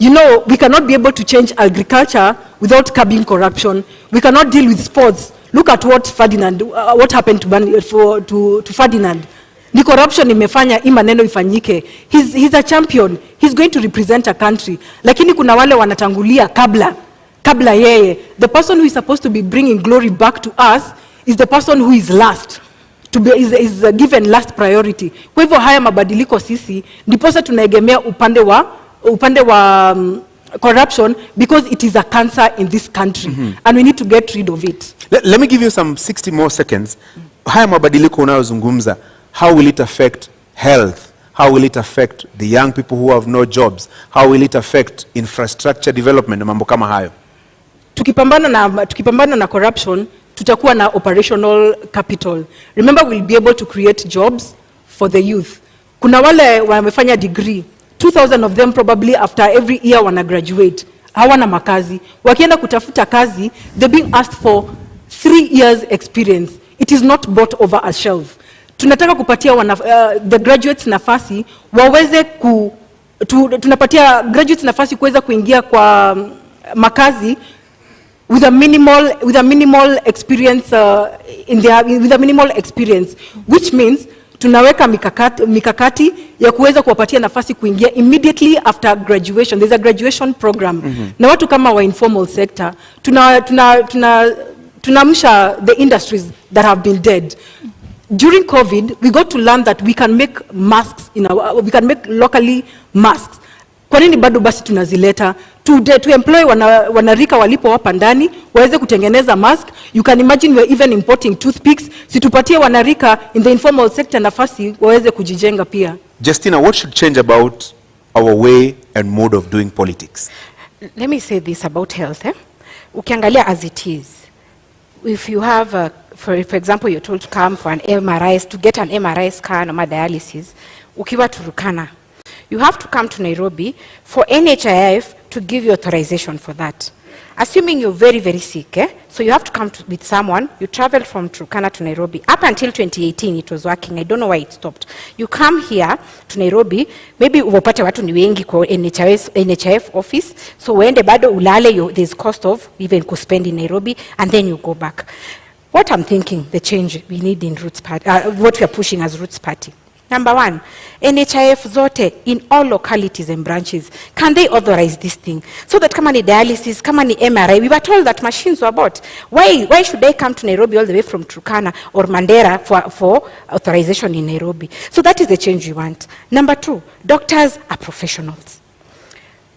You know, we cannot be able to change agriculture without curbing corruption. We cannot deal with sports. Look at what happened to Ferdinand. Ni corruption imefanya hii maneno ifanyike. He's a champion. He's going to represent a country. Lakini kuna wale wanatangulia kabla yeye. The person who is supposed to be bringing glory back to us is the person who is last. Is given last priority. Kwa hivyo haya mabadiliko sisi ndiposa tunaegemea upande wa corruption, because it is a cancer in this country, and we need to get rid of it. Let me give you some 60 more seconds. Haya mabadiliko unayozungumza, how will it affect health? How will it affect the young people who have no jobs? How will it affect infrastructure development na mambo kama hayo? Tukipambana na corruption, tutakuwa na operational capital. Remember, we'll be able to create jobs for the youth. Kuna wale wamefanya degree, 2,000 of them probably after every year wana graduate, hawana makazi. Wakienda kutafuta kazi, they're being asked for 3 years experience. It is not bought over a shelf. Tunataka kupatia the graduates nafasi waweze tunapatia graduates nafasi kuweza kuingia kwa makazi with a minimal experience with a minimal experience, which means tunaweka mikakati ya kuweza kuwapatia nafasi kuingia immediately after graduation. There's a graduation program. Na watu kama wa informal sector, tunamsha the industries that have been dead. During COVID, we got to learn that we can make masks we can make locally masks. Kwa nini bado basi tunazileta? To employ wanarika walipo hapa ndani waweze kutengeneza mask. You can imagine we're even importing toothpicks. Situpatie wanarika in the informal sector nafasi waweze kujijenga pia. Justina, what should change about our way and mode of doing politics? Let me say this about health. Ukiangalia as it is, if you have for example, you're told to come for an MRI, to get an MRI scan or dialysis, ukiwa Turukana, you have to come to Nairobi for NHIF to to give you authorization for that. Assuming you're very, very sick, so you have to come with someone, you travel from Turkana to Nairobi. Up until 2018, it was working. I don't know why it stopped. You come here to Nairobi, maybe upate watu ni wengi kwa NHIF office, so uende bado ulale, there's cost of even kuspend in Nairobi, and then you go back. What I'm thinking, the change we need in Roots Party, what we are pushing as Roots Party. Number one, NHIF zote in all localities and branches, can they authorize this thing? So that kama ni dialysis, kama ni MRI, we were told that machines were bought. Why should they come to Nairobi all the way from Turkana or Mandera for authorization in Nairobi? So that is the change we want. Number two, doctors are professionals.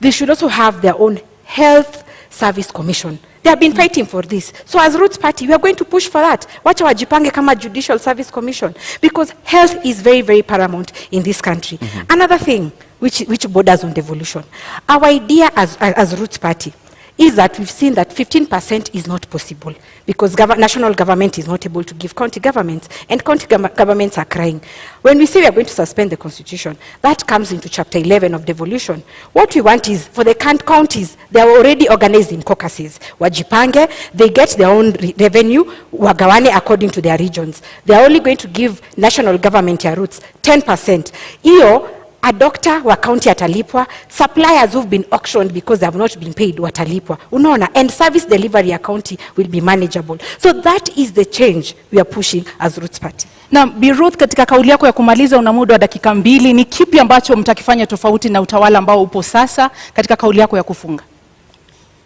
They should also have their own health service commission. They have been fighting for this. So as Roots Party, we are going to push for that. Wacha wajipange kama Judicial Service Commission. Because health is very, very paramount in this country. Another thing which borders on devolution. Our idea as Roots Party is that we've seen that 15% is not possible because national government is not able to give county governments, and county governments are crying. When we say we are going to suspend the constitution, that comes into chapter 11 of devolution. What we want is for the counties, they are already organized in caucuses. Wajipange, they get their own revenue, wagawane according to their regions. They are only going to give national government ya roots 10%. Iyo, a doctor wa county atalipwa, suppliers who've been auctioned because they have not been paid watalipwa. Unaona, and service delivery ya county will be manageable. So that is the change we are pushing as Roots Party. Na Bi Ruth, katika kauli yako ya kumaliza una muda wa dakika 2, ni kipi ambacho mtakifanya tofauti na utawala ambao upo sasa katika kauli yako ya kufunga?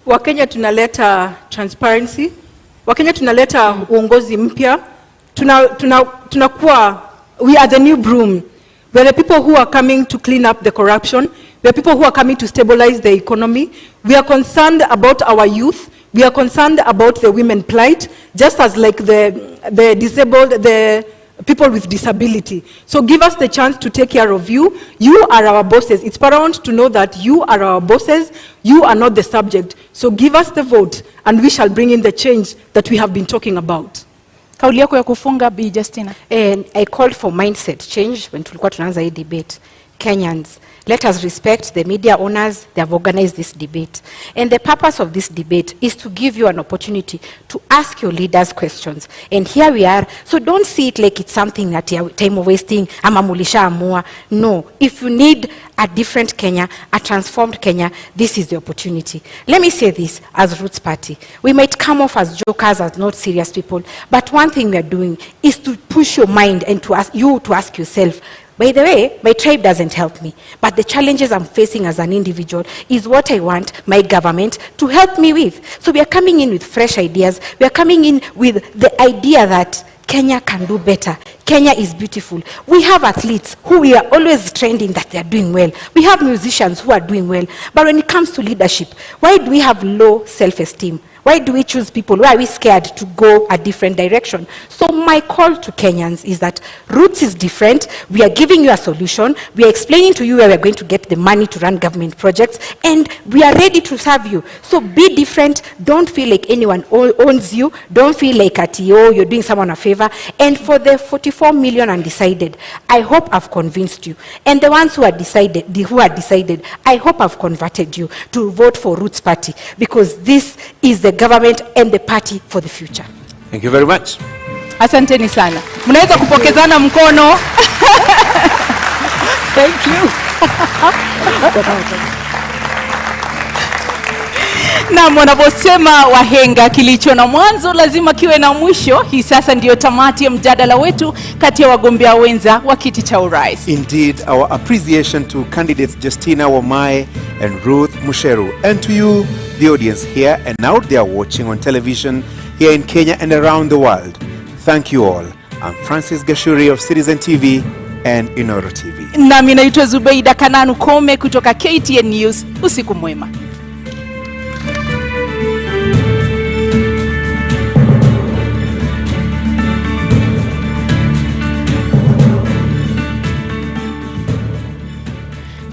Wakenya tunaleta transparency. Wakenya tunaleta uongozi mpya. Tunakuwa, we are the new broom. We are the people who are coming to clean up the corruption. We are people who are coming to stabilize the economy. We are concerned about our youth. We are concerned about the women plight, just as like the disabled, the people with disability. So give us the chance to take care of you. You are our bosses. It's paramount to know that you are our bosses. You are not the subject. So give us the vote and we shall bring in the change that we have been talking about. Kauli yako ya kufunga, Bi Justina. And I called for mindset change when tulikuwa tunaanza hii debate. Kenyans, let us respect the media owners. They have organized this debate. And the purpose of this debate is to give you an opportunity to ask your leaders questions. And here we are. So don't see it like it's something that you're time wasting, ama mulisha amua. No. If you need a different Kenya, a transformed Kenya, this is the opportunity. Let me say this as Roots Party. We might come off as jokers, as not serious people, but one thing we are doing is to push your mind and to ask yourself, by the way, my tribe doesn't help me, but the challenges I'm facing as an individual is what I want my government to help me with. So we are coming in with fresh ideas. We are coming in with the idea that Kenya can do better. Kenya is beautiful. We have athletes who we are always trending that they are doing well. We have musicians who are doing well. But when it comes to leadership, why do we have low self-esteem? Why do we choose people? Why are we scared to go a different direction? So my call to Kenyans is that Roots is different. We are giving you a solution. We are explaining to you where we are going to get the money to run government projects. And we are ready to serve you. So be different. Don't feel like anyone owns you. Don't feel like you're doing someone a favor. And for the 44 million undecided, I hope I've convinced you. And the ones who are decided, I hope I've converted you to vote for Roots Party, because this is the government and the party for the future. Thank you very much. Asanteni sana. Mnaweza kupokezana mkono. Thank you. Na wanaposema wahenga, kilicho na mwanzo lazima kiwe na mwisho. Hii sasa ndiyo tamati ya mjadala wetu kati ya wagombea wenza wa kiti cha urais. Indeed, our appreciation to candidates Justina Wamae and Ruth Musheru, and to you, the audience here and out there watching on television here in Kenya and around the world. Thank you all. I'm Francis Gashuri of Citizen TV and Inoro TV. Nami naitwa Zubeida Kananu Kome kutoka KTN News. Usiku mwema.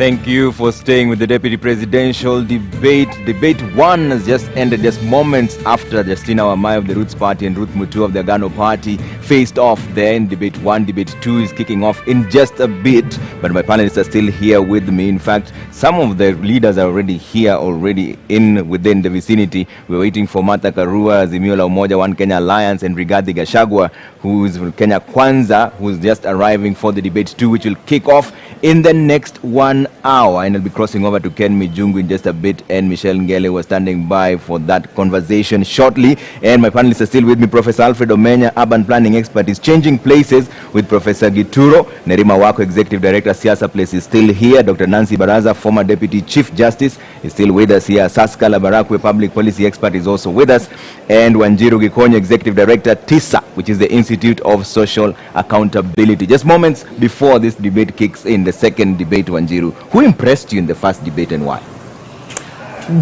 Thank you for staying with the Deputy Presidential Debate. Debate 1 has just ended just moments after Justina Wamai of the Roots Party and Ruth Mutua of the Agano Party faced off there in Debate 1. Debate 2 is kicking off in just a bit, but my panelists are still here with me. In fact, some of the leaders are already here, within the vicinity. We're waiting for Martha Karua, Azimio la Umoja, One Kenya Alliance, and Rigathi Gachagua, who is from Kenya Kwanza, who's just arriving for the Debate 2, which will kick off in the next 1 hour. And I'll be crossing over to Ken Mijungu in just a bit, and Michelle Ngele was standing by for that conversation shortly. And my panelists are still with me. Professor Alfred Omenya, urban planning expert, is changing places with Professor Gituro. Nerima Wako, executive director, Siasa Place, is still here. Dr. Nancy Baraza, former deputy chief justice, is still with us here. Saska Labarakwe, public policy expert, is also with us. And Wanjiru Gikonyo, executive director, TISA, which is the Institute of Social Accountability. Just moments before this debate kicks in, the second debate, Wanjiru, who impressed you in the first debate and why?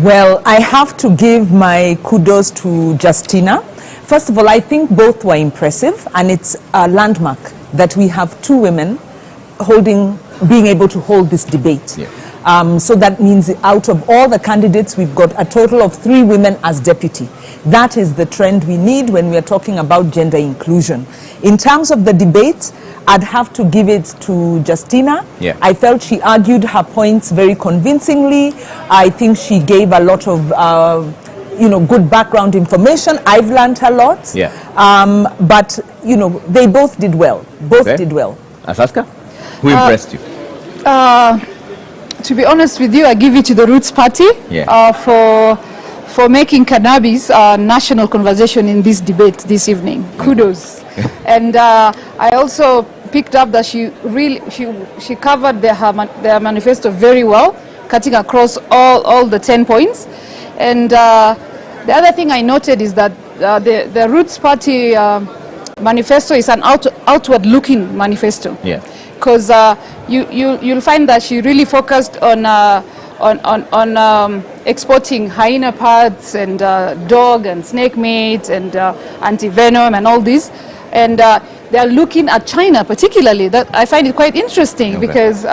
Well, I have to give my kudos to Justina. First of all, I think both were impressive, and it's a landmark that we have two women being able to hold this debate. Yeah. So that means out of all the candidates, we've got a total of 3 women as deputy. That is the trend we need when we are talking about gender inclusion. In terms of the debate, I'd have to give it to Justina. Yeah. I felt she argued her points very convincingly. I think she gave a lot of good background information. I've learned a lot. Yeah. But they both did well. Both did well. Asaska, who impressed you? To be honest with you, I give it to the Roots Party for making cannabis a national conversation in this debate this evening. Kudos. And I also picked up that she covered their manifesto very well, cutting across all the 10 points. And the other thing I noted is that the Roots Party manifesto is an outward-looking manifesto. Yeah. Because you'll find that she really focused on exporting hyena parts and dog and snake meat and anti-venom and all this. And they're looking at China particularly. That I find it quite interesting because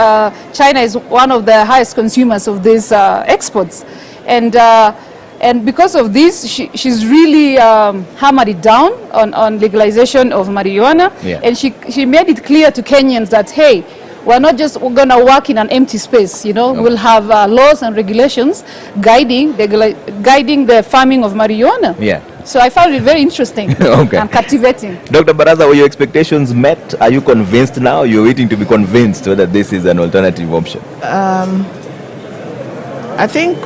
China is one of the highest consumers of these exports. And because of this, she's really hammered it down on legalization of marijuana. Yeah. And she made it clear to Kenyans that, hey, we're not just going to work in an empty space, We'll have laws and regulations guiding the farming of marijuana. Yeah. So I found it very interesting and captivating. Dr. Baraza, were your expectations met? Are you convinced now? You're waiting to be convinced whether this is an alternative option? I think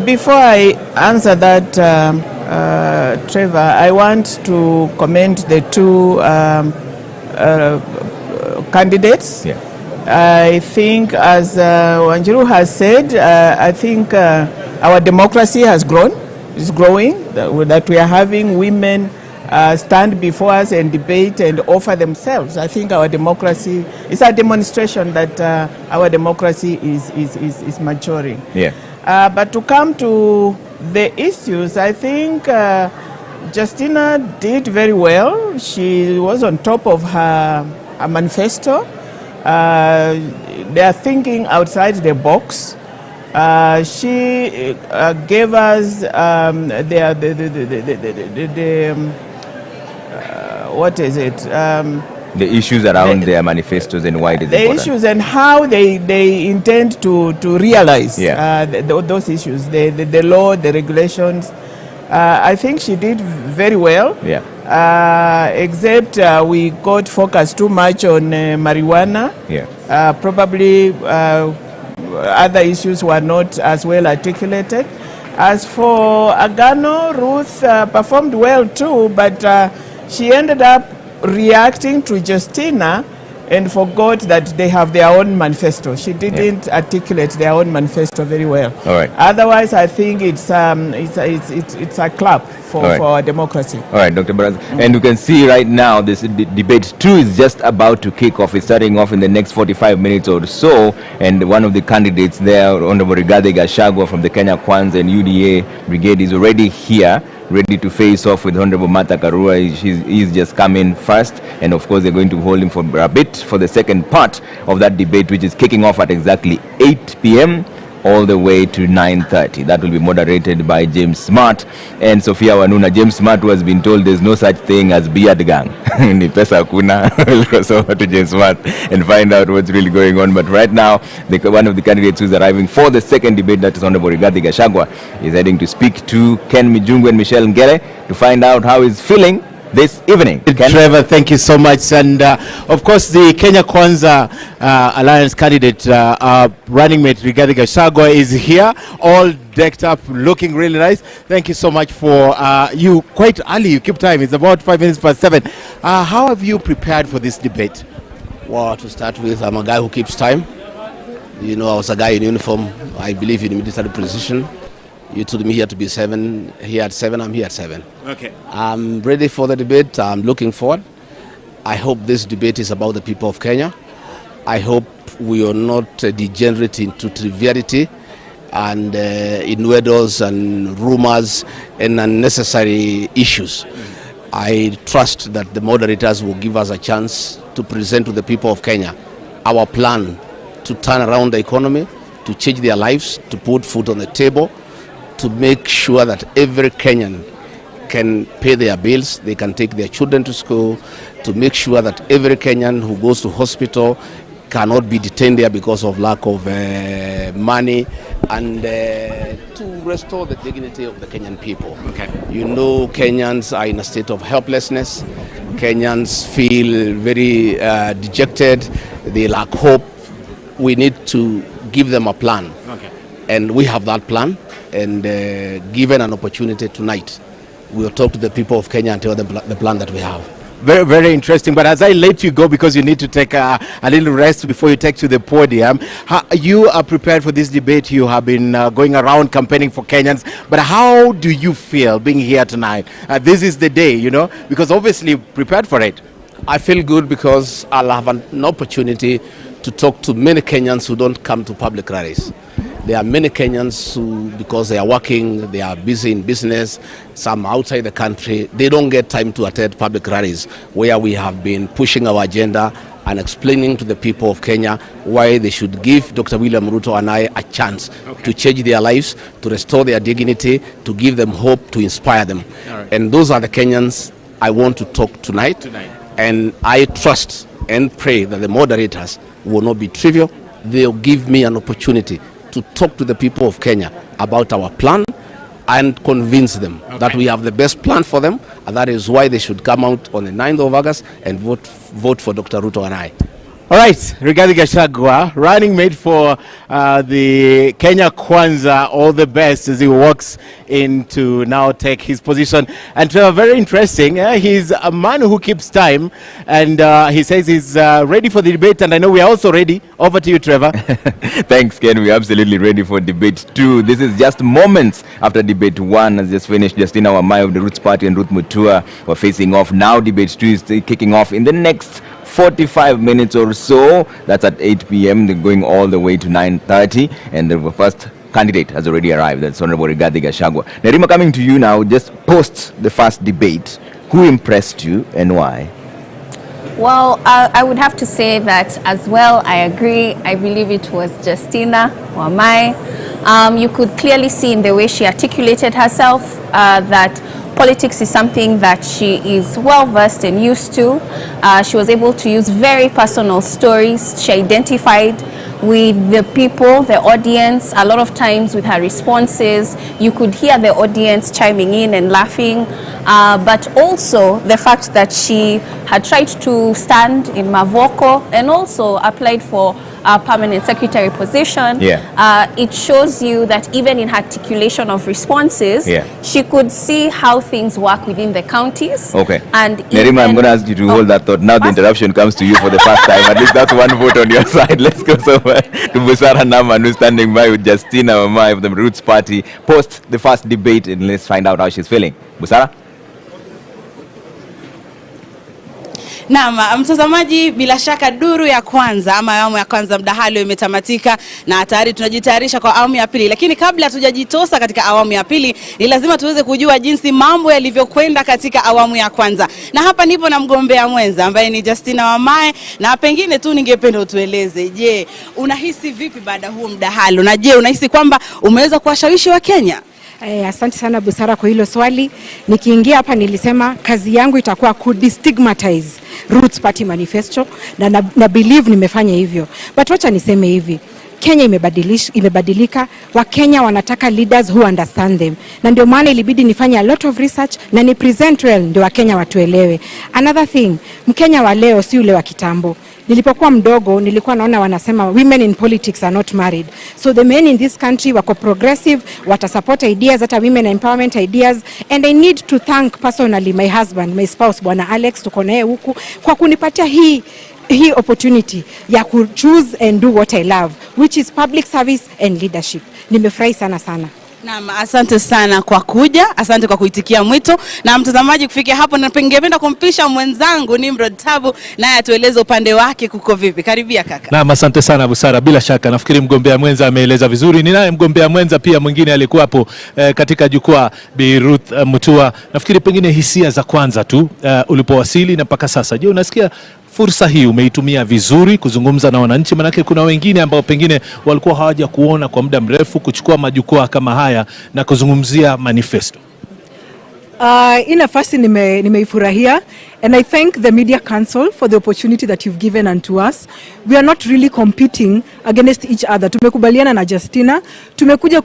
before I answer that, Trevor, I want to commend the two candidates. Yeah. I think, as Wanjiru has said, I think our democracy has grown. It's growing, that we are having women stand before us and debate and offer themselves. I think our democracy is a demonstration that our democracy is maturing. Yeah. But to come to the issues, I think Justina did very well. She was on top of her manifesto. They are thinking outside the box. She gave us what is it? The issues around their manifestos and why it is the important. issues and how they intend to realize those issues, the law, the regulations. I think she did very well. Yeah. Except we got focused too much on marijuana. Yeah. Probably other issues were not as well articulated. As for Agano, Ruth performed well too, but she ended up reacting to Justina and forgot that they have their own manifesto. She didn't articulate their own manifesto very well. All right. Otherwise, I think it's a clap for our democracy. All right, Dr. Baraza. And you can see right now this debate 2 is just about to kick off. It's starting off in the next 45 minutes or so. And one of the candidates there, Honorable Rigathi Gachagua from the Kenya Kwanza and UDA Brigade, is already here. ready to face off with Honorable Martha Karua. He's just come in first, and of course they're going to hold him for a bit for the second part of that debate, which is kicking off at exactly 8 p.m. all the way to 9:30. That will be moderated by James Smart and Sophia Wanuna. James Smart, who has been told there's no such thing as beard gang. Ni pesa kuna. We'll go over to James Smart and find out what's really going on. But right now, one of the candidates who's arriving for the second debate, that is Honorable Rigathi Gachagua, is heading to speak to Ken Mijungu and Michelle Ngere to find out how he's feeling this evening. Ken? Trevor, thank you so much. And of course, the Kenya Kwanza Alliance candidate, running mate Rigathi Gachagua, is here, all decked up, looking really nice. Thank you so much for you quite early. You keep time. It's about 5 minutes past 7. How have you prepared for this debate? Well, to start with, I'm a guy who keeps time. You know, I was a guy in uniform. I believe in military precision. You told me here to be 7, here at 7, I'm here at 7. Okay. I'm ready for the debate. I'm looking forward. I hope this debate is about the people of Kenya. I hope we are not degenerate into triviality and innuendos and rumors and unnecessary issues. I trust that the moderators will give us a chance to present to the people of Kenya our plan to turn around the economy, to change their lives, to put food on the table, to make sure that every Kenyan can pay their bills, they can take their children to school, to make sure that every Kenyan who goes to hospital cannot be detained there because of lack of money, and to restore the dignity of the Kenyan people. Okay. You know, Kenyans are in a state of helplessness. Kenyans feel very dejected. They lack hope. We need to give them a plan. Okay. And we have that plan. And given an opportunity tonight, we'll talk to the people of Kenya and tell them the plan that we have. Very, very interesting. But as I let you go, because you need to take a little rest before you take to the podium, you are prepared for this debate. You have been going around campaigning for Kenyans. But how do you feel being here tonight? This is the day, you know, because obviously prepared for it. I feel good because I'll have an opportunity to talk to many Kenyans who don't come to public rallies. There are many Kenyans who, because they are working, they are busy in business, some outside the country, they don't get time to attend public rallies where we have been pushing our agenda and explaining to the people of Kenya why they should give Dr. William Ruto and I a chance to change their lives, to restore their dignity, to give them hope, to inspire them. Right. And those are the Kenyans I want to talk tonight. And I trust and pray that the moderators will not be trivial. They'll give me an opportunity to talk to the people of Kenya about our plan and convince them that we have the best plan for them, and that is why they should come out on the 9th of August and vote for Dr. Ruto and I. All right, Rigathi Gachagua, running mate for the Kenya Kwanza, all the best as he walks in to now take his position. And Trevor, very interesting, he's a man who keeps time, and he says he's ready for the debate, and I know we are also ready. Over to you, Trevor. Thanks, Ken. We're absolutely ready for debate 2. This is just moments after debate 1 has just finished. Justina Wamai of the Roots Party and Ruth Mutua were facing off. Now debate 2 is kicking off in the next 45 minutes or so. That's at 8 p.m. They're going all the way to 9:30, and the first candidate has already arrived. That's Honorable Rigathi Gachagua. Nerima, coming to you now, just post the first debate. Who impressed you and why? Well, I would have to say that as well. I agree. I believe it was Justina Wamai. You could clearly see in the way she articulated herself that politics is something that she is well versed and used to. She was able to use very personal stories. She identified with the people, the audience. A lot of times with her responses, you could hear the audience chiming in and laughing. But also the fact that she had tried to stand in Mavoko and also applied for a permanent secretary position. It shows you that even in her articulation of responses, she could see how things work within the counties. Okay. And Nerima, I'm going to ask you to hold that thought. Now the interruption comes to you for the first time. At least that's one vote on your side. Let's go over to Busara Naman, who's standing by with Justina Wamai of the Roots Party. Post the first debate and let's find out how she's feeling. Busara? Naam, mtazamaji, bila shaka duru ya kwanza ama awamu ya kwanza mdahalo imetamatika na tayari tunajitayarisha kwa awamu ya pili. Lakini kabla hatujajitosa katika awamu ya pili, ni lazima tuweze kujua jinsi mambo yalivyokwenda katika awamu ya kwanza. Na hapa nipo na mgombea mwenza ambaye ni Justina Wamae, na pengine tu ningependa utueleze, je, unahisi vipi baada huo mdahalo? Na je, unahisi kwamba umeweza kuwashawishi wa Kenya? Asante sana Busara kwa hilo swali. Nikiingia hapa nilisema kazi yangu itakuwa ku-destigmatize Roots Party manifesto na believe nimefanya hivyo. But wacha niseme hivi, Kenya imebadilika, wa Kenya wanataka leaders who understand them. Na ndio maana ilibidi nifanye a lot of research na ni present well ndio wa Kenya watuelewe. Another thing, Mkenya wa leo si ule wa kitambo. Nilipokuwa mdogo nilikuwa naona wanasema women in politics are not married. So the men in this country wako progressive, watasupport ideas, hata women empowerment ideas, and I need to thank personally my husband, my spouse, Bwana Alex, tuko naye huku kwa kunipatia hii opportunity ya ku choose and do what I love, which is public service and leadership. Nimefurahi sana. Naam, asante sana kwa kuja, asante kwa kuitikia mwito. Na mtazamaji, kufikia hapo na ningependa kumpisha mwenzangu Nimrod Tabu naye atueleze upande wake kuko vipi. Karibia kaka. Naam, asante sana Busara. Bila shaka nafikiri mgombea mwenza ameeleza vizuri. Ninaye mgombea mwenza pia mwingine alikuwa hapo katika jukwaa, Bi Ruth Mutua. Nafikiri pengine hisia za kwanza tu ulipowasili na mpaka sasa. Je, unasikia fursa hii umeitumia vizuri kuzungumza na wananchi? Manake kuna wengine ambao pengine walikuwa hawaja kuona kwa muda mrefu, kuchukua majukwaa kama haya na kuzungumzia manifesto. Hii nafasi nimeifurahia, and I thank the Media Council for the opportunity that you've given unto us. We are not really competing against each other. Tumekubaliana na Justina, tumekuja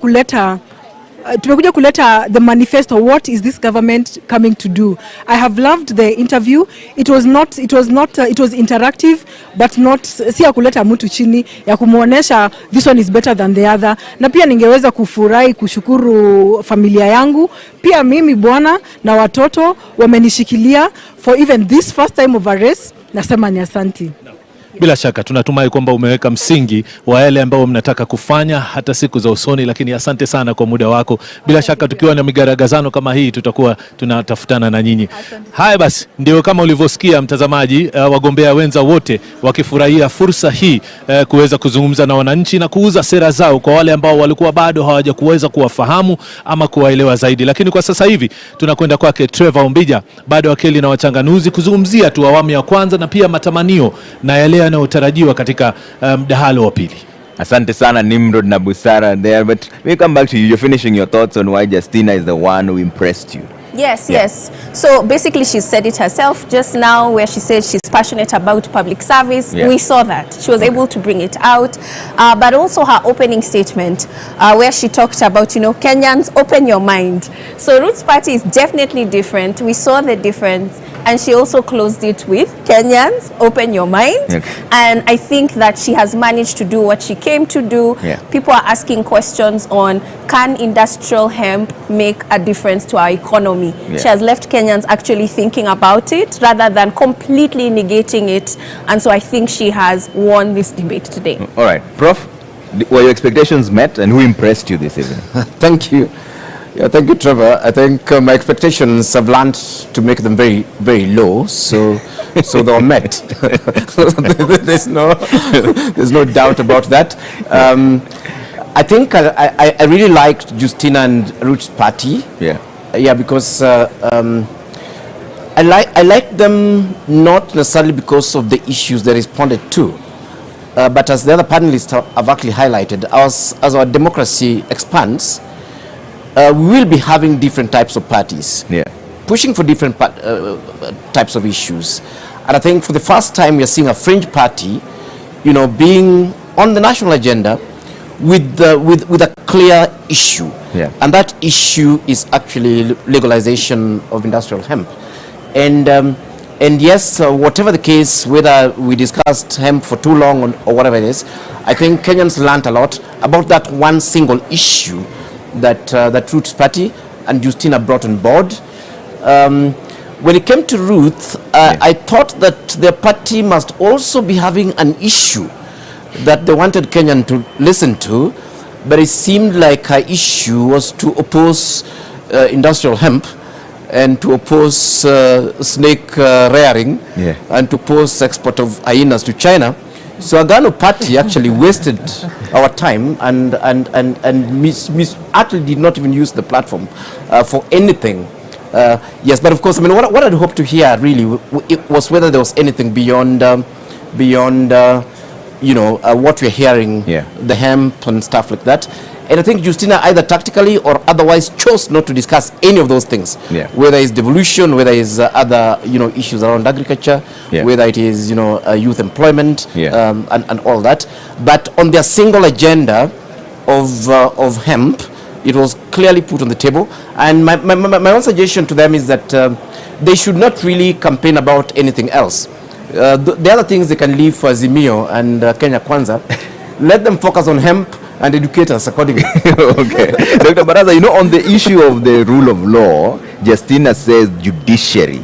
kuleta the manifesto. What is this government coming to do? I have loved the interview. It was interactive, but not siya kuleta mtu chini ya kumuonesha this one is better than the other. Na pia ningeweza kufurahi kushukuru familia yangu, pia mimi bwana na watoto wamenishikilia for even this first time of a race. Nasema ni asanti. Bila shaka tunatumai kwamba umeweka msingi wa yale ambao mnataka kufanya hata siku za usoni, lakini asante sana kwa muda wako. Bila shaka tukiwa na migaragazano kama hii tutakuwa tunatafutana na nyinyi. Haya basi, ndio kama ulivyosikia mtazamaji, wagombea wenza wote wakifurahia fursa hii kuweza kuzungumza na wananchi na kuuza sera zao kwa wale ambao walikuwa bado hawajakuweza kuwafahamu ama kuwaelewa zaidi. Lakini kwa sasa hivi tunakwenda kwake Trevor Ombija, bado wakili na wachanganuzi, kuzungumzia tu awamu ya kwanza na pia matamanio na yale yanayotarajiwa katika mdahalo wa pili. Asante sana Nimrod na Busara there, but we come back to you. You're finishing your thoughts on why Justina is the one who impressed you. Yes. So basically she said it herself just now, where she said she's passionate about public service. Yeah. We saw that. She was able to bring it out. But also her opening statement, where she talked about, Kenyans, open your mind. So Roots Party is definitely different. We saw the difference. And she also closed it with Kenyans, open your mind. Okay. And I think that she has managed to do what she came to do. Yeah. People are asking questions on, can industrial hemp make a difference to our economy? Yeah. She has left Kenyans actually thinking about it rather than completely negating it. And so I think she has won this debate today. All right. Prof, were your expectations met, and who impressed you this evening? Thank you. Yeah, thank you, Trevor. I think my expectations have learned to make them very, very low, so they were met. there's no doubt about that. I think I really liked Justina and Roots Party. Yeah, because I like them not necessarily because of the issues they responded to, but as the other panelists have actually highlighted, as our democracy expands, we will be having different types of parties, pushing for different types of issues. And I think for the first time we are seeing a fringe party, being on the national agenda with a clear issue. Yeah. And that issue is actually legalization of industrial hemp. And yes, whatever the case, whether we discussed hemp for too long or whatever it is, I think Kenyans learned a lot about that one single issue that Roots Party and Justina brought on board. When it came to Ruth, I thought that their party must also be having an issue that they wanted Kenyan to listen to, but it seemed like her issue was to oppose industrial hemp, and to oppose snake rearing and to oppose export of hyenas to China. So Agano Party actually wasted our time and actually did not even use the platform for anything. Yes, but of course, I mean, what I'd hope to hear really was whether there was anything beyond you know, what we're hearing, the hemp and stuff like that. And I think Justina either tactically or otherwise chose not to discuss any of those things. Whether it's devolution, whether it's other, you know, issues around agriculture, whether it is, you know, youth employment, and all that. But on their single agenda of hemp, it was clearly put on the table. And my one suggestion to them is that they should not really campaign about anything else. The other things they can leave for Azimio and Kenya Kwanza. Let them focus on hemp and educate us accordingly. Okay. Dr. Baraza, you know, on the issue of the rule of law, Justina says judiciary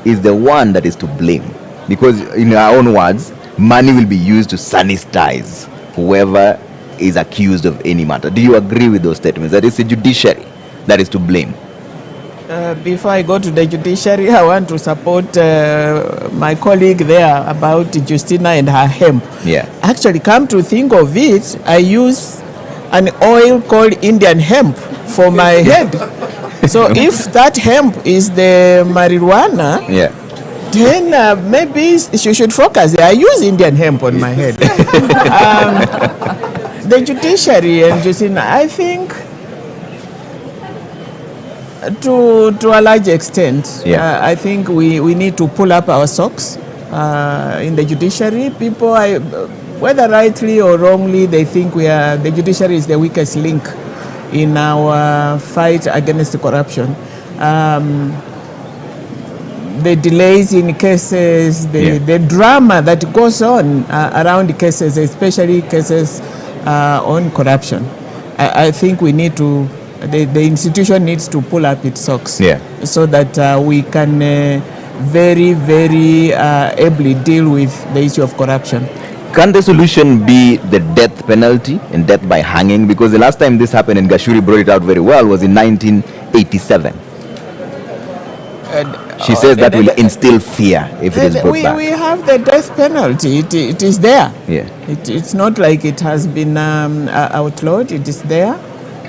is the one that is to blame. Because in her own words, money will be used to sanitize whoever is accused of any matter. Do you agree with those statements? That it's the judiciary that is to blame? Before I go to the judiciary, I want to support my colleague there about Justina and her hemp. Actually, come to think of it, I use an oil called Indian hemp for my head. So if that hemp is the marijuana, then maybe she should focus. I use Indian hemp on my head. The judiciary and Justina, I think, to a large extent, I think we need to pull up our socks in the judiciary. People, whether rightly or wrongly, they think the judiciary is the weakest link in our fight against corruption. The delays in cases, the drama that goes on around cases, especially cases on corruption. I think we need to. The institution needs to pull up its socks so that we can very, very ably deal with the issue of corruption. Can the solution be the death penalty and death by hanging? Because the last time this happened, and Gashuri brought it out very well, was in 1987. She says that will instill fear if it is brought back. We have the death penalty. It is there. It's not like it has been outlawed. It is there.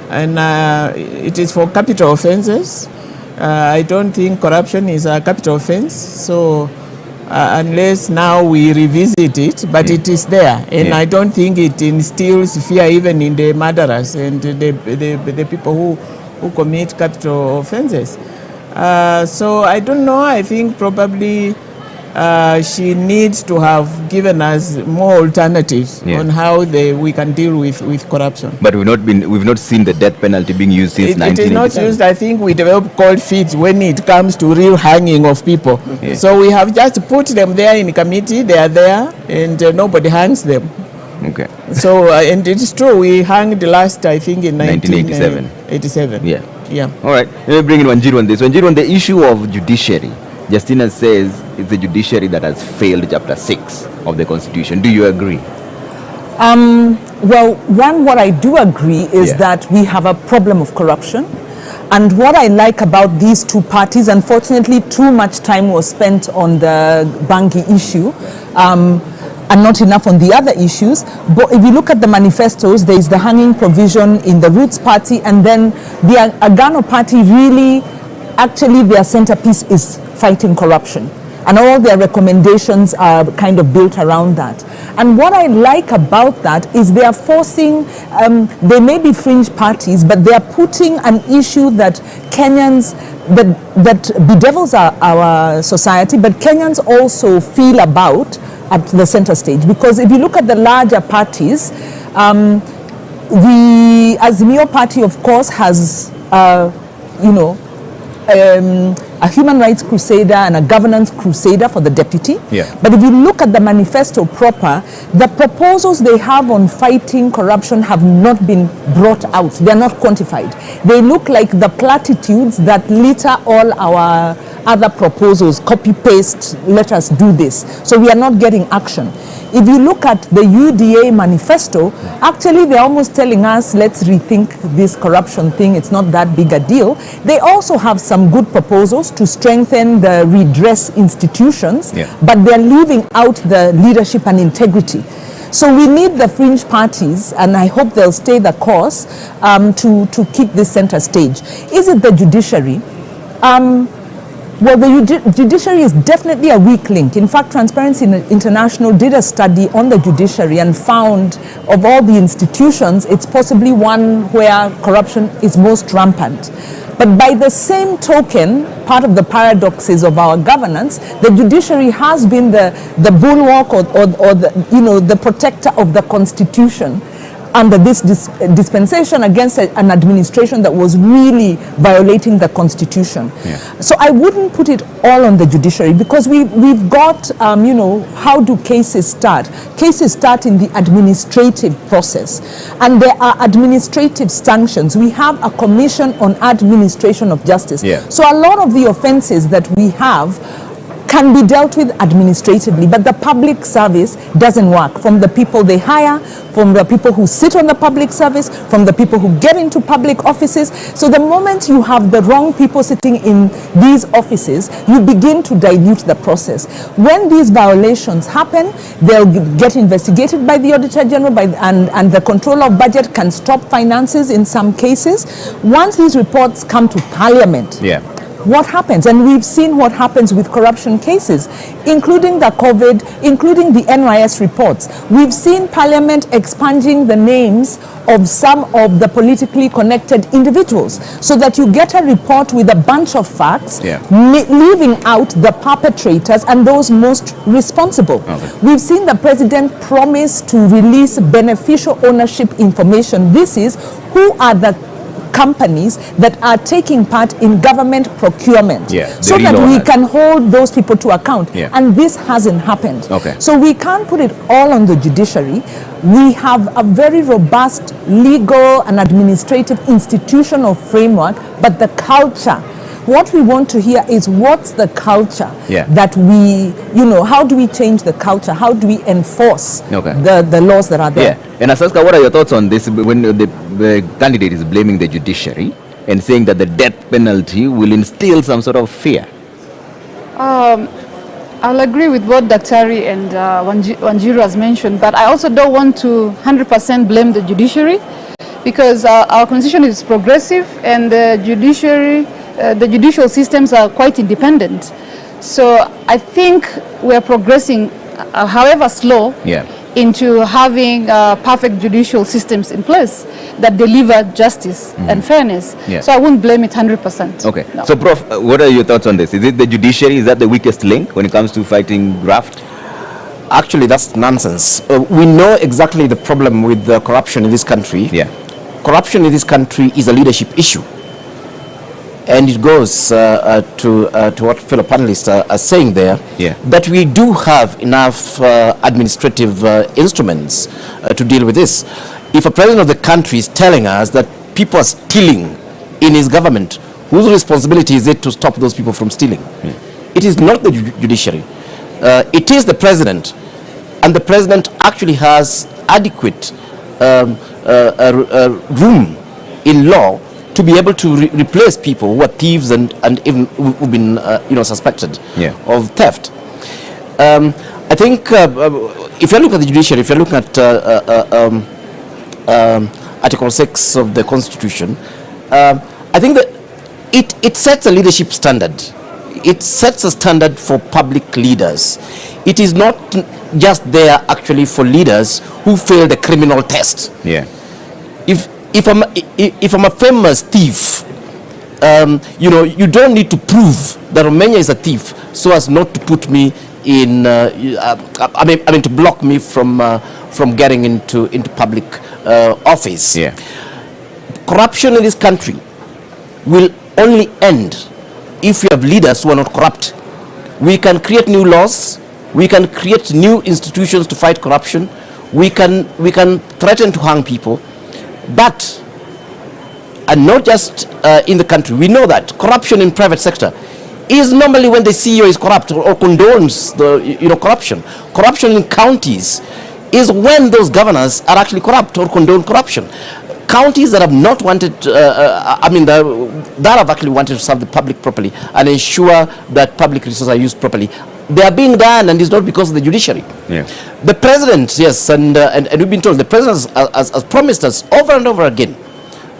And it is for capital offenses. I don't think corruption is a capital offense. So unless now we revisit it, but it is there. And I don't think it instills fear even in the murderers and the people who commit capital offenses. So I don't know. I think probably she needs to have given us more alternatives on how we can deal with corruption. But we've not seen the death penalty being used since 1987. It is not used. I think we develop cold feet when it comes to real hanging of people. So we have just put them there in committee. They are there, and nobody hangs them. Okay. So and it's true. We hung the last, I think, in 1987. 87. Yeah. All right. Let me bring in Wanjiru on this. Wanjiru, on the issue of judiciary, Justina says it's the judiciary that has failed Chapter 6 of the Constitution. Do you agree? Well, what I do agree is that we have a problem of corruption. And what I like about these two parties, unfortunately, too much time was spent on the Bangi issue and not enough on the other issues. But if you look at the manifestos, there is the hanging provision in the Roots Party, and then the Agano Party really, actually their centerpiece is fighting corruption. And all their recommendations are kind of built around that. And what I like about that is they are forcing, they may be fringe parties, but they are putting an issue that Kenyans, that bedevils our society, but Kenyans also feel about at the center stage. Because if you look at the larger parties, the Azimio Party, of course, has, a human rights crusader and a governance crusader for the deputy. But if you look at the manifesto proper, the proposals they have on fighting corruption have not been brought out. They are not quantified. They look like the platitudes that litter all our other proposals, copy paste, let us do this. So we are not getting action. If you look at the UDA manifesto, actually they're almost telling us, let's rethink this corruption thing, it's not that big a deal. They also have some good proposals to strengthen the redress institutions, but they're leaving out the leadership and integrity. So we need the fringe parties, and I hope they'll stay the course to keep this center stage. Is it the judiciary? Well, the judiciary is definitely a weak link. In fact, Transparency International did a study on the judiciary and found of all the institutions, it's possibly one where corruption is most rampant. But by the same token, part of the paradoxes of our governance, the judiciary has been the bulwark or the protector of the Constitution under this dispensation against an administration that was really violating the Constitution. So I wouldn't put it all on the judiciary, because we've got, how do cases start? Cases start in the administrative process, and there are administrative sanctions. We have a Commission on Administration of Justice. So a lot of the offenses that we have can be dealt with administratively, but the public service doesn't work. From the people they hire, from the people who sit on the public service, from the people who get into public offices. So the moment you have the wrong people sitting in these offices, you begin to dilute the process. When these violations happen, they'll get investigated by the Auditor General, and the Controller of Budget can stop finances in some cases. Once these reports come to Parliament, what happens? And we've seen what happens with corruption cases, including the COVID, including the NYS reports. We've seen Parliament expunging the names of some of the politically connected individuals, so that you get a report with a bunch of facts, leaving out the perpetrators and those most responsible. We've seen the President promise to release beneficial ownership information. This is who are the companies that are taking part in government procurement, so that we can hold those people to account. And this hasn't happened. So we can't put it all on the judiciary. We have a very robust legal and administrative institutional framework, but the culture, what we want to hear is, what's the culture that we, how do we change the culture? How do we enforce the laws that are there? And Asaska, what are your thoughts on this when the candidate is blaming the judiciary and saying that the death penalty will instill some sort of fear? I'll agree with what Daktari and Wanjiru has mentioned, but I also don't want to 100% blame the judiciary, because our constitution is progressive, and the judicial systems are quite independent. So I think we're progressing, however slow, into having perfect judicial systems in place that deliver justice and fairness. So I wouldn't blame it 100%. No. So Prof, what are your thoughts on this? Is it the judiciary, is that the weakest link when it comes to fighting graft? Actually, that's nonsense. We know exactly the problem with the corruption in this country. Corruption in this country is a leadership issue. And it goes to what fellow panelists are saying there, that we do have enough administrative instruments to deal with this. If a president of the country is telling us that people are stealing in his government, whose responsibility is it to stop those people from stealing? It is not the judiciary. It is the president. And the president actually has adequate room in law to be able to replace people who are thieves and even who've been suspected of theft. I think if you look at the judiciary, if you look at Article 6 of the Constitution, I think that it sets a leadership standard. It sets a standard for public leaders. It is not just there actually for leaders who fail the criminal test. If I'm a famous thief, you don't need to prove that Romania is a thief so as not to put me in, to block me from getting into public office. Corruption in this country will only end if we have leaders who are not corrupt. We can create new laws. We can create new institutions to fight corruption. We can threaten to hang people. But, and not just in the country, we know that corruption in private sector is normally when the CEO is corrupt or condones the corruption. Corruption in counties is when those governors are actually corrupt or condone corruption. Counties that have not wanted, that have actually wanted to serve the public properly and ensure that public resources are used properly, they are being done, and it's not because of the judiciary. Yeah. The president, yes, and we've been told the president has promised us over and over again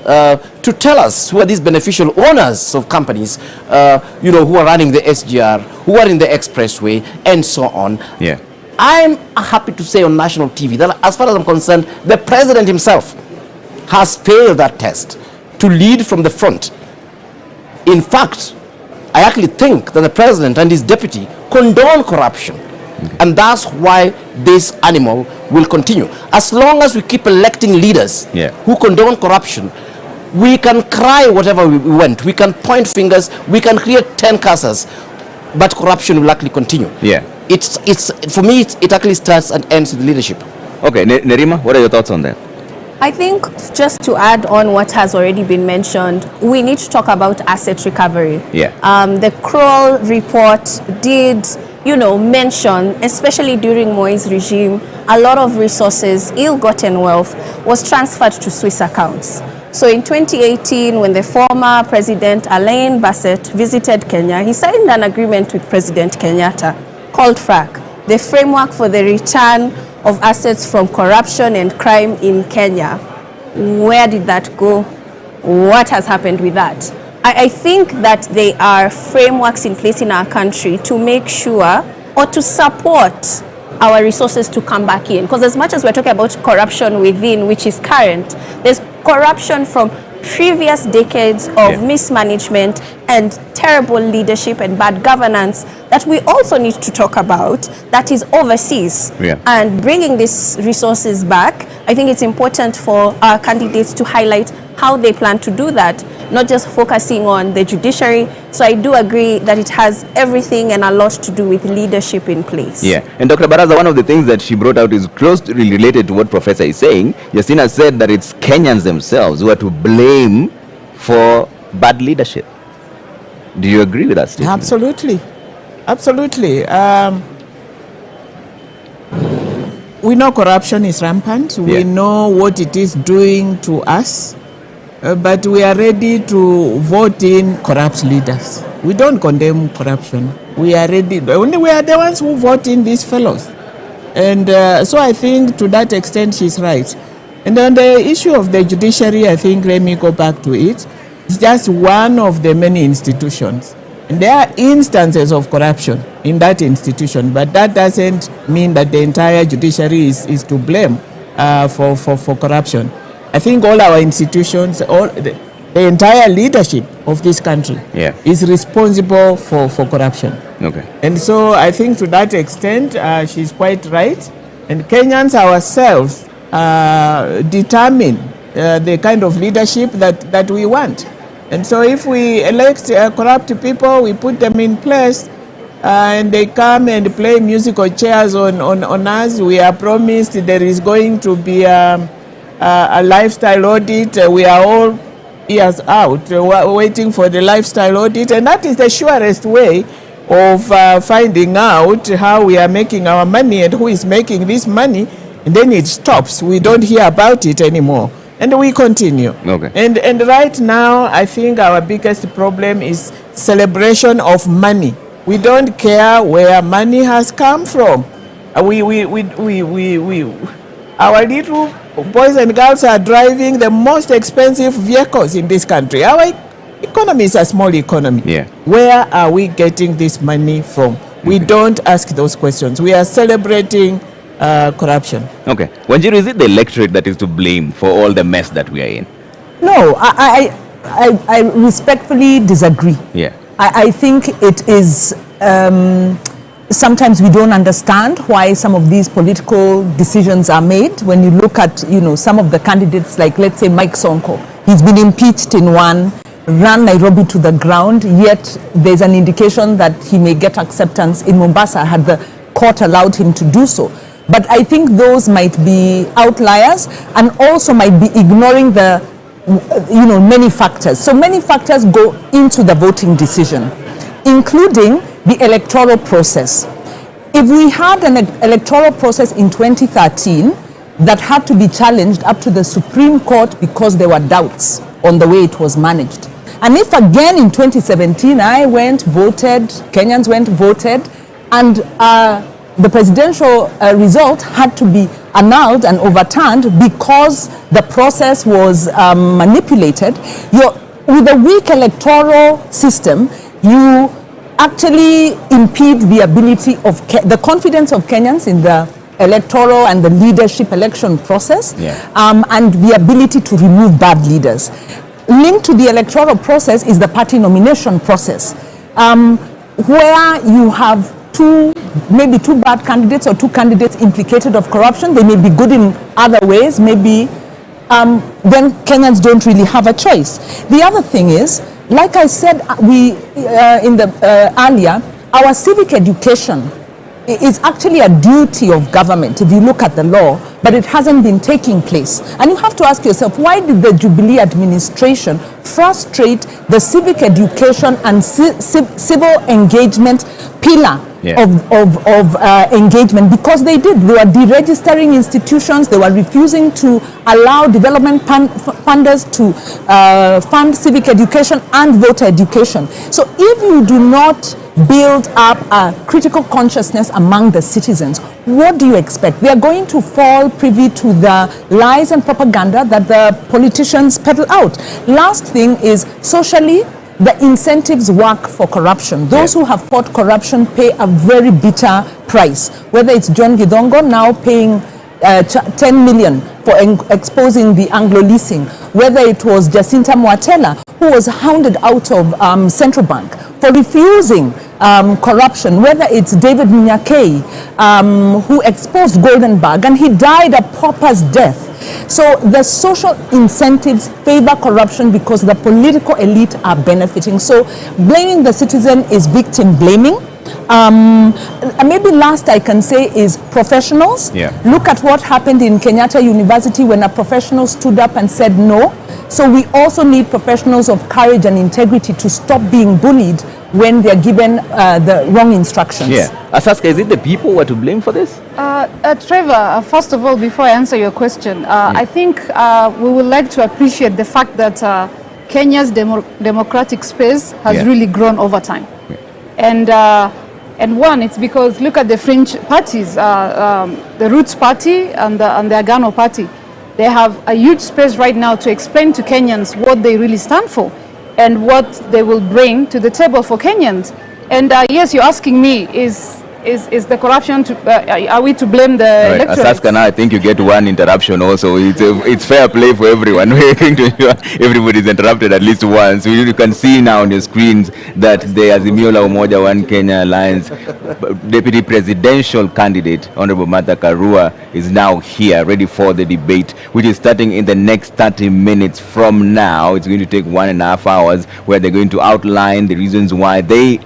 to tell us who are these beneficial owners of companies, who are running the SGR, who are in the expressway, and so on. Yeah. I'm happy to say on national TV that as far as I'm concerned, the president himself has failed that test to lead from the front. In fact, I actually think that the president and his deputy condone corruption. And that's why this animal will continue. As long as we keep electing leaders who condone corruption, we can cry whatever we want. We can point fingers. We can create 10 cases. But corruption will actually continue. Yeah. For me, it actually starts and ends with leadership. Okay, Nerima, what are your thoughts on that? I think just to add on what has already been mentioned, we need to talk about asset recovery. Yeah. The Kroll report did, mention, especially during Moi's regime, a lot of resources, ill-gotten wealth, was transferred to Swiss accounts. So in 2018, when the former President Alain Berset visited Kenya, he signed an agreement with President Kenyatta called FRAC, the Framework for the Return of Assets from Corruption and Crime in Kenya. Where did that go? What has happened with that? I think that there are frameworks in place in our country to make sure or to support our resources to come back in. Because as much as we're talking about corruption within, which is current, there's corruption from previous decades of mismanagement and terrible leadership and bad governance that we also need to talk about, that is overseas. And bringing these resources back, I think it's important for our candidates to highlight how they plan to do that, not just focusing on the judiciary. So I do agree that it has everything and a lot to do with leadership in place. Yeah, and Dr. Baraza, one of the things that she brought out is closely related to what Professor is saying. Justina said that it's Kenyans themselves who are to blame for bad leadership. Do you agree with that statement? Absolutely. Absolutely. We know corruption is rampant. We know what it is doing to us. But we are ready to vote in corrupt leaders. We don't condemn corruption. We are ready. Only we are the ones who vote in these fellows. And so I think to that extent she's right. And on the issue of the judiciary, I think, let me go back to it. It's just one of the many institutions. And there are instances of corruption in that institution, but that doesn't mean that the entire judiciary is to blame for corruption. I think all our institutions, the entire leadership of this country is responsible for corruption. Okay. And so I think to that extent, she's quite right. And Kenyans ourselves determine the kind of leadership that we want. And so if we elect corrupt people, we put them in place, and they come and play musical chairs on us. We are promised there is going to be a lifestyle audit. We are all ears out waiting for the lifestyle audit, and that is the surest way of finding out how we are making our money and who is making this money, and then it stops. We don't hear about it anymore, and we continue. Okay. And right now, I think our biggest problem is celebration of money. We don't care where money has come from. Our little boys and girls are driving the most expensive vehicles in this country. Our economy is a small economy. Yeah. Where are we getting this money from? We don't ask those questions. We are celebrating corruption. Okay. Wanjiru, is it the electorate that is to blame for all the mess that we are in? No, I respectfully disagree. Yeah. I think it is, sometimes we don't understand why some of these political decisions are made. When you look at, some of the candidates, like let's say Mike Sonko, he's been impeached in one, ran Nairobi to the ground, yet there's an indication that he may get acceptance in Mombasa had the court allowed him to do so. But I think those might be outliers and also might be ignoring the many factors. So many factors go into the voting decision. including the electoral process. If we had an electoral process in 2013 that had to be challenged up to the Supreme Court because there were doubts on the way it was managed, and if again in 2017 I went, voted, Kenyans went, voted, and the presidential result had to be annulled and overturned because the process was manipulated, with a weak electoral system, you actually impede the ability of the confidence of Kenyans in the electoral and the leadership election process, and the ability to remove bad leaders. Linked to the electoral process is the party nomination process, where you have maybe two bad candidates or two candidates implicated of corruption. They may be good in other ways, maybe then Kenyans don't really have a choice. The other thing is, like I said earlier, our civic education is actually a duty of government if you look at the law, but it hasn't been taking place. And you have to ask yourself, why did the Jubilee administration frustrate the civic education and civil engagement pillar of engagement? Because they did. They were deregistering institutions. They were refusing to allow development funders to fund civic education and voter education. So if you do not build up a critical consciousness among the citizens, what do you expect? They are going to fall privy to the lies and propaganda that the politicians peddle out. Last thing is, socially, the incentives work for corruption. Those who have fought corruption pay a very bitter price. Whether it's John Gidongo now paying 10 million for exposing the Anglo leasing, whether it was Jacinta Mwatela, who was hounded out of Central Bank for refusing corruption, whether it's David Munyakei, who exposed Goldenberg, and he died a pauper's death. So the social incentives favor corruption because the political elite are benefiting. So blaming the citizen is victim blaming. Maybe last I can say is professionals. Look at what happened in Kenyatta University when a professional stood up and said no. So we also need professionals of courage and integrity to stop being bullied when they're given the wrong instructions. Asaska, is it the people who are to blame for this? Trevor, first of all, before I answer your question, I think we would like to appreciate the fact that Kenya's democratic space has really grown over time. And one, it's because look at the fringe parties, the Roots Party and the Agano Party. They have a huge space right now to explain to Kenyans what they really stand for and what they will bring to the table for Kenyans. And yes, you're asking me, is the corruption, are we to blame the electorate? Asaska, now I think you get one interruption also. It's fair play for everyone. We're going to ensure everybody's interrupted at least once. You can see now on your screens that the Azimio la Umoja One Kenya Alliance Deputy Presidential Candidate, Honorable Martha Karua, is now here, ready for the debate, which is starting in the next 30 minutes from now. It's going to take 1.5 hours, where they're going to outline the reasons why they're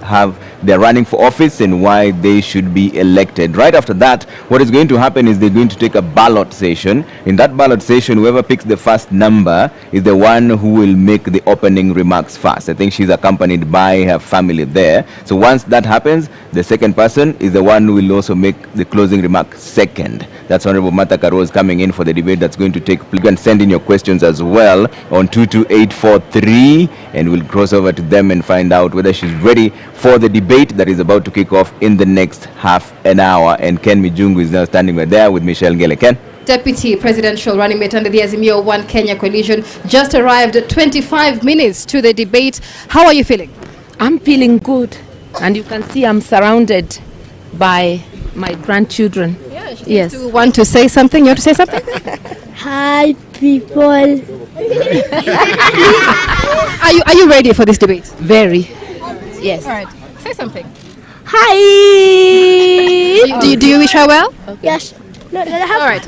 running for office and why they should be elected. Right after that, what is going to happen is they're going to take a ballot session. In that ballot session, whoever picks the first number is the one who will make the opening remarks first. I think she's accompanied by her family there. So once that happens, the second person is the one who will also make the closing remark second. That's Honorable Martha Karua coming in for the debate that's going to take place. You can send in your questions as well on 22843, and we'll cross over to them and find out whether she's ready for the debate that is about to kick off in the next half an hour. And Ken Mijungu is now standing right there with Michelle Ngele. Ken? Deputy presidential running mate under the Azimio One Kenya coalition just arrived 25 minutes to the debate. How are you feeling? I'm feeling good, and you can see I'm surrounded by my grandchildren. Yeah, she seems to want to say something. You want to say something? Hi, people. Are you ready for this debate? Very. Yes. All right. Say something. Hi. Do you wish her well? Okay. Yes. No, all right.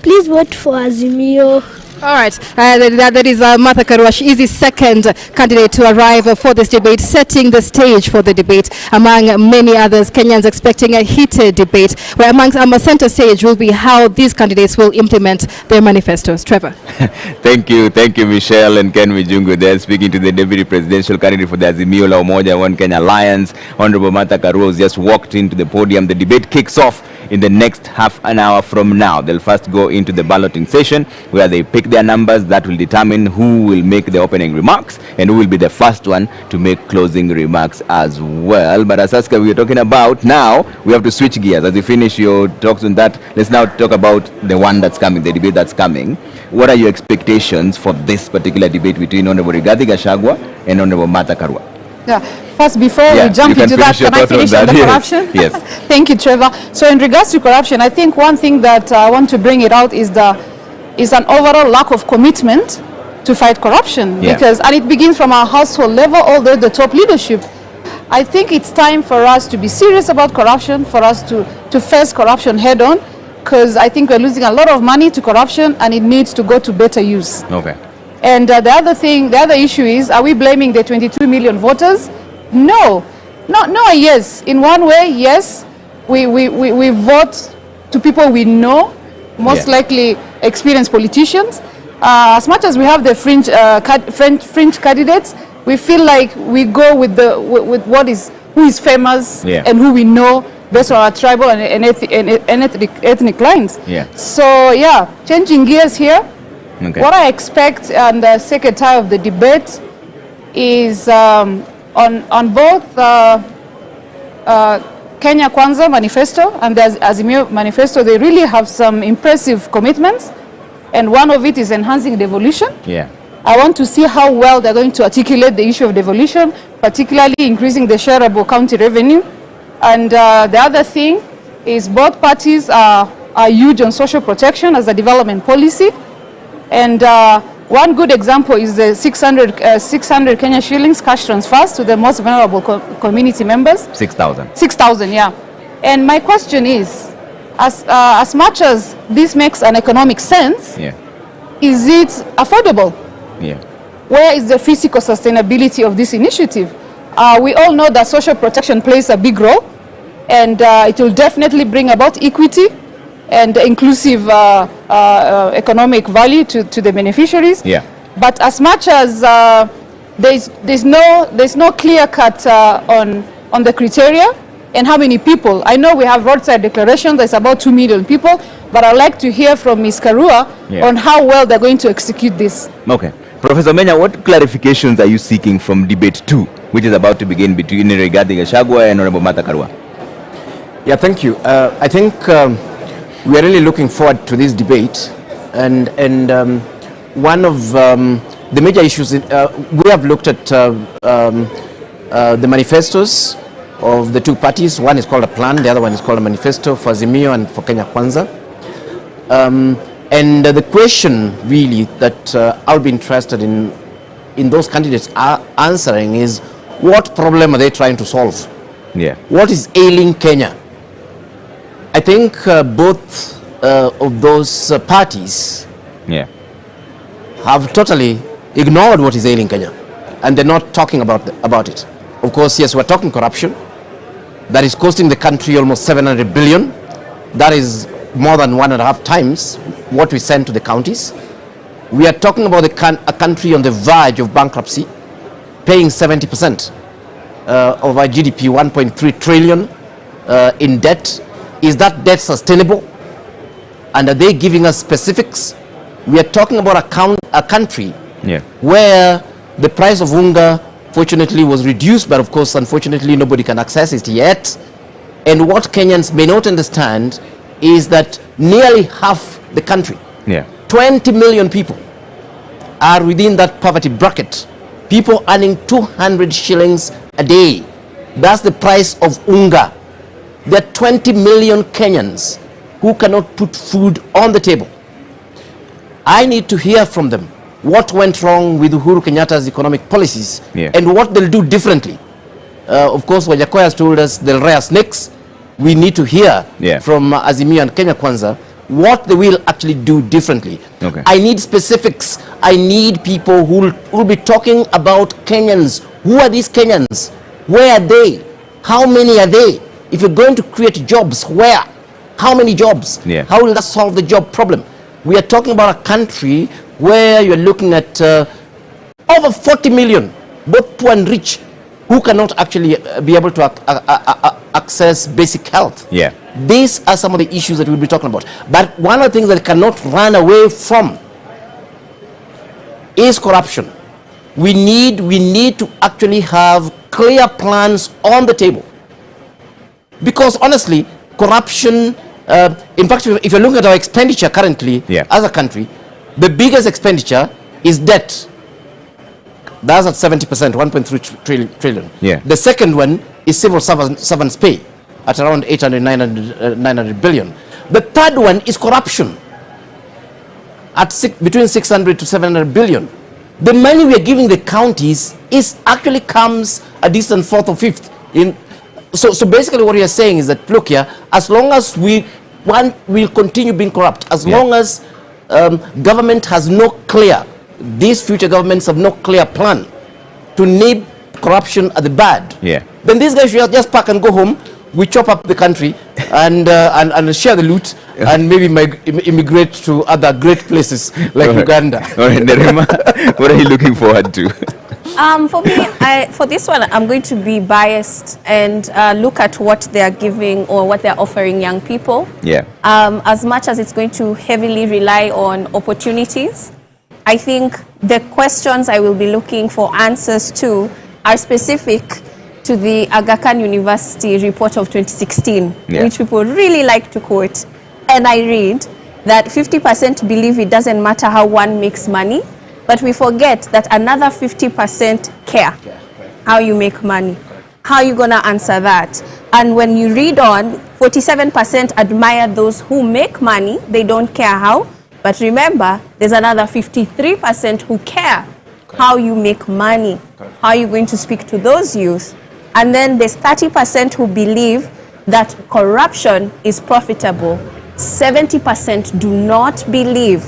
Please vote for Azimio. All right, that is Martha Karua. She is the second candidate to arrive for this debate, setting the stage for the debate. Among many others, Kenyans expecting a heated debate, where amongst center stage will be how these candidates will implement their manifestos. Trevor. Thank you, Michelle and Ken Mijungu there, speaking to the deputy presidential candidate for the Azimio la Umoja One Kenya Alliance. Honorable Martha Karua has just walked into the podium. The debate kicks off in the next half an hour from now. They'll first go into the balloting session where they pick their numbers. That will determine who will make the opening remarks and who will be the first one to make closing remarks as well. But as Aska, we are talking about now, we have to switch gears. As you finish your talks on that, let's now talk about the one that's coming, the debate that's coming. What are your expectations for this particular debate between Honorable Rigathi Gachagua and Honorable Martha Karua? Yeah. First, before we jump into that, can I finish on the corruption? Yes. Thank you, Trevor. So in regards to corruption, I think one thing that I want to bring it out is an overall lack of commitment to fight corruption. Yeah. And it begins from our household level all the way to the top leadership. I think it's time for us to be serious about corruption, for us to face corruption head on, because I think we're losing a lot of money to corruption and it needs to go to better use. Okay. And the other issue is, are we blaming the 22 million voters? No, yes. In one way, yes, we vote to people we know, most likely experienced politicians. As much as we have the fringe candidates, we feel like we go with who is famous and who we know based on our tribal and ethnic lines. Yeah. So yeah, changing gears here. Okay. What I expect on the second time of the debate is on both Kenya Kwanza manifesto and the Azimio manifesto, they really have some impressive commitments, and one of it is enhancing devolution. Yeah. I want to see how well they're going to articulate the issue of devolution, particularly increasing the shareable county revenue. And the other thing is both parties are huge on social protection as a development policy. And one good example is the 600 Kenya shillings cash transfers to the most vulnerable community members. 6,000. 6,000, yeah. And my question is, as much as this makes an economic sense, is it affordable? Yeah. Where is the physical sustainability of this initiative? We all know that social protection plays a big role, and it will definitely bring about equity and inclusive economic value to the beneficiaries. Yeah. But as much as there's no clear cut on the criteria and how many people. I know we have roadside declarations. There's about 2 million people, but I'd like to hear from Ms. Karua on how well they're going to execute this. Okay. Professor Menya, what clarifications are you seeking from debate 2, which is about to begin between Rigathi Gachagua and Honorable Martha Karua? Yeah, thank you. I think we are really looking forward to this debate, and one of the major issues we have looked at the manifestos of the two parties. One is called a plan, the other one is called a manifesto for Azimio and for Kenya Kwanza. And the question really that I'll be interested in those candidates are answering is, what problem are they trying to solve? Yeah. What is ailing Kenya? I think both of those parties have totally ignored what is ailing Kenya, and they're not talking about it. Of course, yes, we're talking corruption. That is costing the country almost 700 billion. That is more than 1.5 times what we send to the counties. We are talking about a country on the verge of bankruptcy, paying 70% of our GDP, 1.3 trillion in debt. Is that debt sustainable? And are they giving us specifics? We are talking about a country where the price of unga fortunately was reduced, but of course, unfortunately, nobody can access it yet. And what Kenyans may not understand is that nearly half the country, 20 million people, are within that poverty bracket. People earning 200 shillings a day. That's the price of unga. There are 20 million Kenyans who cannot put food on the table. I need to hear from them what went wrong with Uhuru Kenyatta's economic policies and what they'll do differently. Of course, Wajakoya has told us they'll rear snakes. We need to hear from Azimio and Kenya Kwanza what they will actually do differently. Okay. I need specifics. I need people who will be talking about Kenyans. Who are these Kenyans? Where are they? How many are they? If you're going to create jobs, where? How many jobs? Yeah. How will that solve the job problem? We are talking about a country where you're looking at over 40 million, both poor and rich, who cannot actually be able to access basic health. Yeah. These are some of the issues that we'll be talking about. But one of the things that cannot run away from is corruption. We need to actually have clear plans on the table. Because honestly, corruption, in fact, if you're looking at our expenditure currently as a country, the biggest expenditure is debt. That's at 70%, 1.3 trillion. Yeah. The second one is civil servants pay at around 800, 900 billion. The third one is corruption at between 600 to 700 billion. The money we are giving the counties actually comes a distant fourth or fifth. So basically what we are saying is that, look here, as long as we'll continue being corrupt, as long as government has no clear, these future governments have no clear plan to nip corruption at the bud, then these guys should just pack and go home. We chop up the country and share the loot and maybe immigrate to other great places like Uganda. All right, Nerima, what are you looking forward to? For me, for this one, I'm going to be biased and look at what they are giving or what they're offering young people. Yeah. As much as it's going to heavily rely on opportunities, I think the questions I will be looking for answers to are specific to the Aga Khan University report of 2016, which people really like to quote. And I read that 50% believe it doesn't matter how one makes money, but we forget that another 50% care how you make money. How are you going to answer that? And when you read on, 47% admire those who make money. They don't care how. But remember, there's another 53% who care how you make money. How are you going to speak to those youth? And then there's 30% who believe that corruption is profitable. 70% do not believe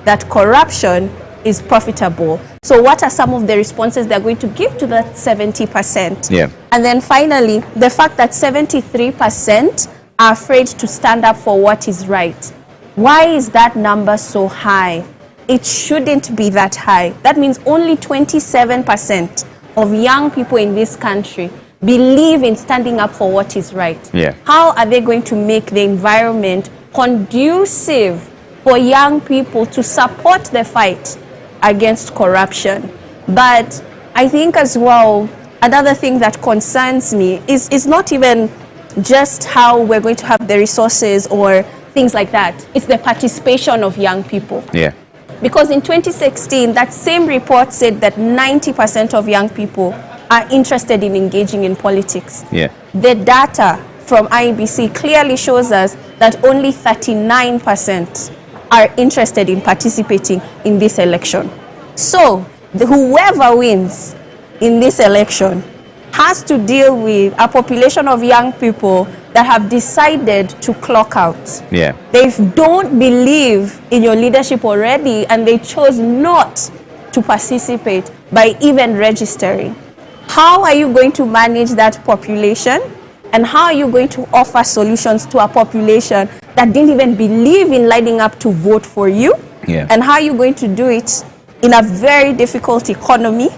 that corruption is profitable. So what are some of the responses they're going to give to that 70%? Yeah. And then finally, the fact that 73% are afraid to stand up for what is right. Why is that number so high? It shouldn't be that high. That means only 27% of young people in this country believe in standing up for what is right. Yeah. How are they going to make the environment conducive for young people to support the fight against corruption? But I think as well, another thing that concerns me is not even just how we're going to have the resources or things like that. It's the participation of young people. Yeah. Because in 2016, that same report said that 90% of young people are interested in engaging in politics. Yeah. The data from IEBC clearly shows us that only 39% are interested in participating in this election. So, whoever wins in this election has to deal with a population of young people that have decided to clock out. Yeah. They don't believe in your leadership already, and they chose not to participate by even registering. How are you going to manage that population? And how are you going to offer solutions to a population that didn't even believe in lining up to vote for you? Yeah. And how are you going to do it in a very difficult economy?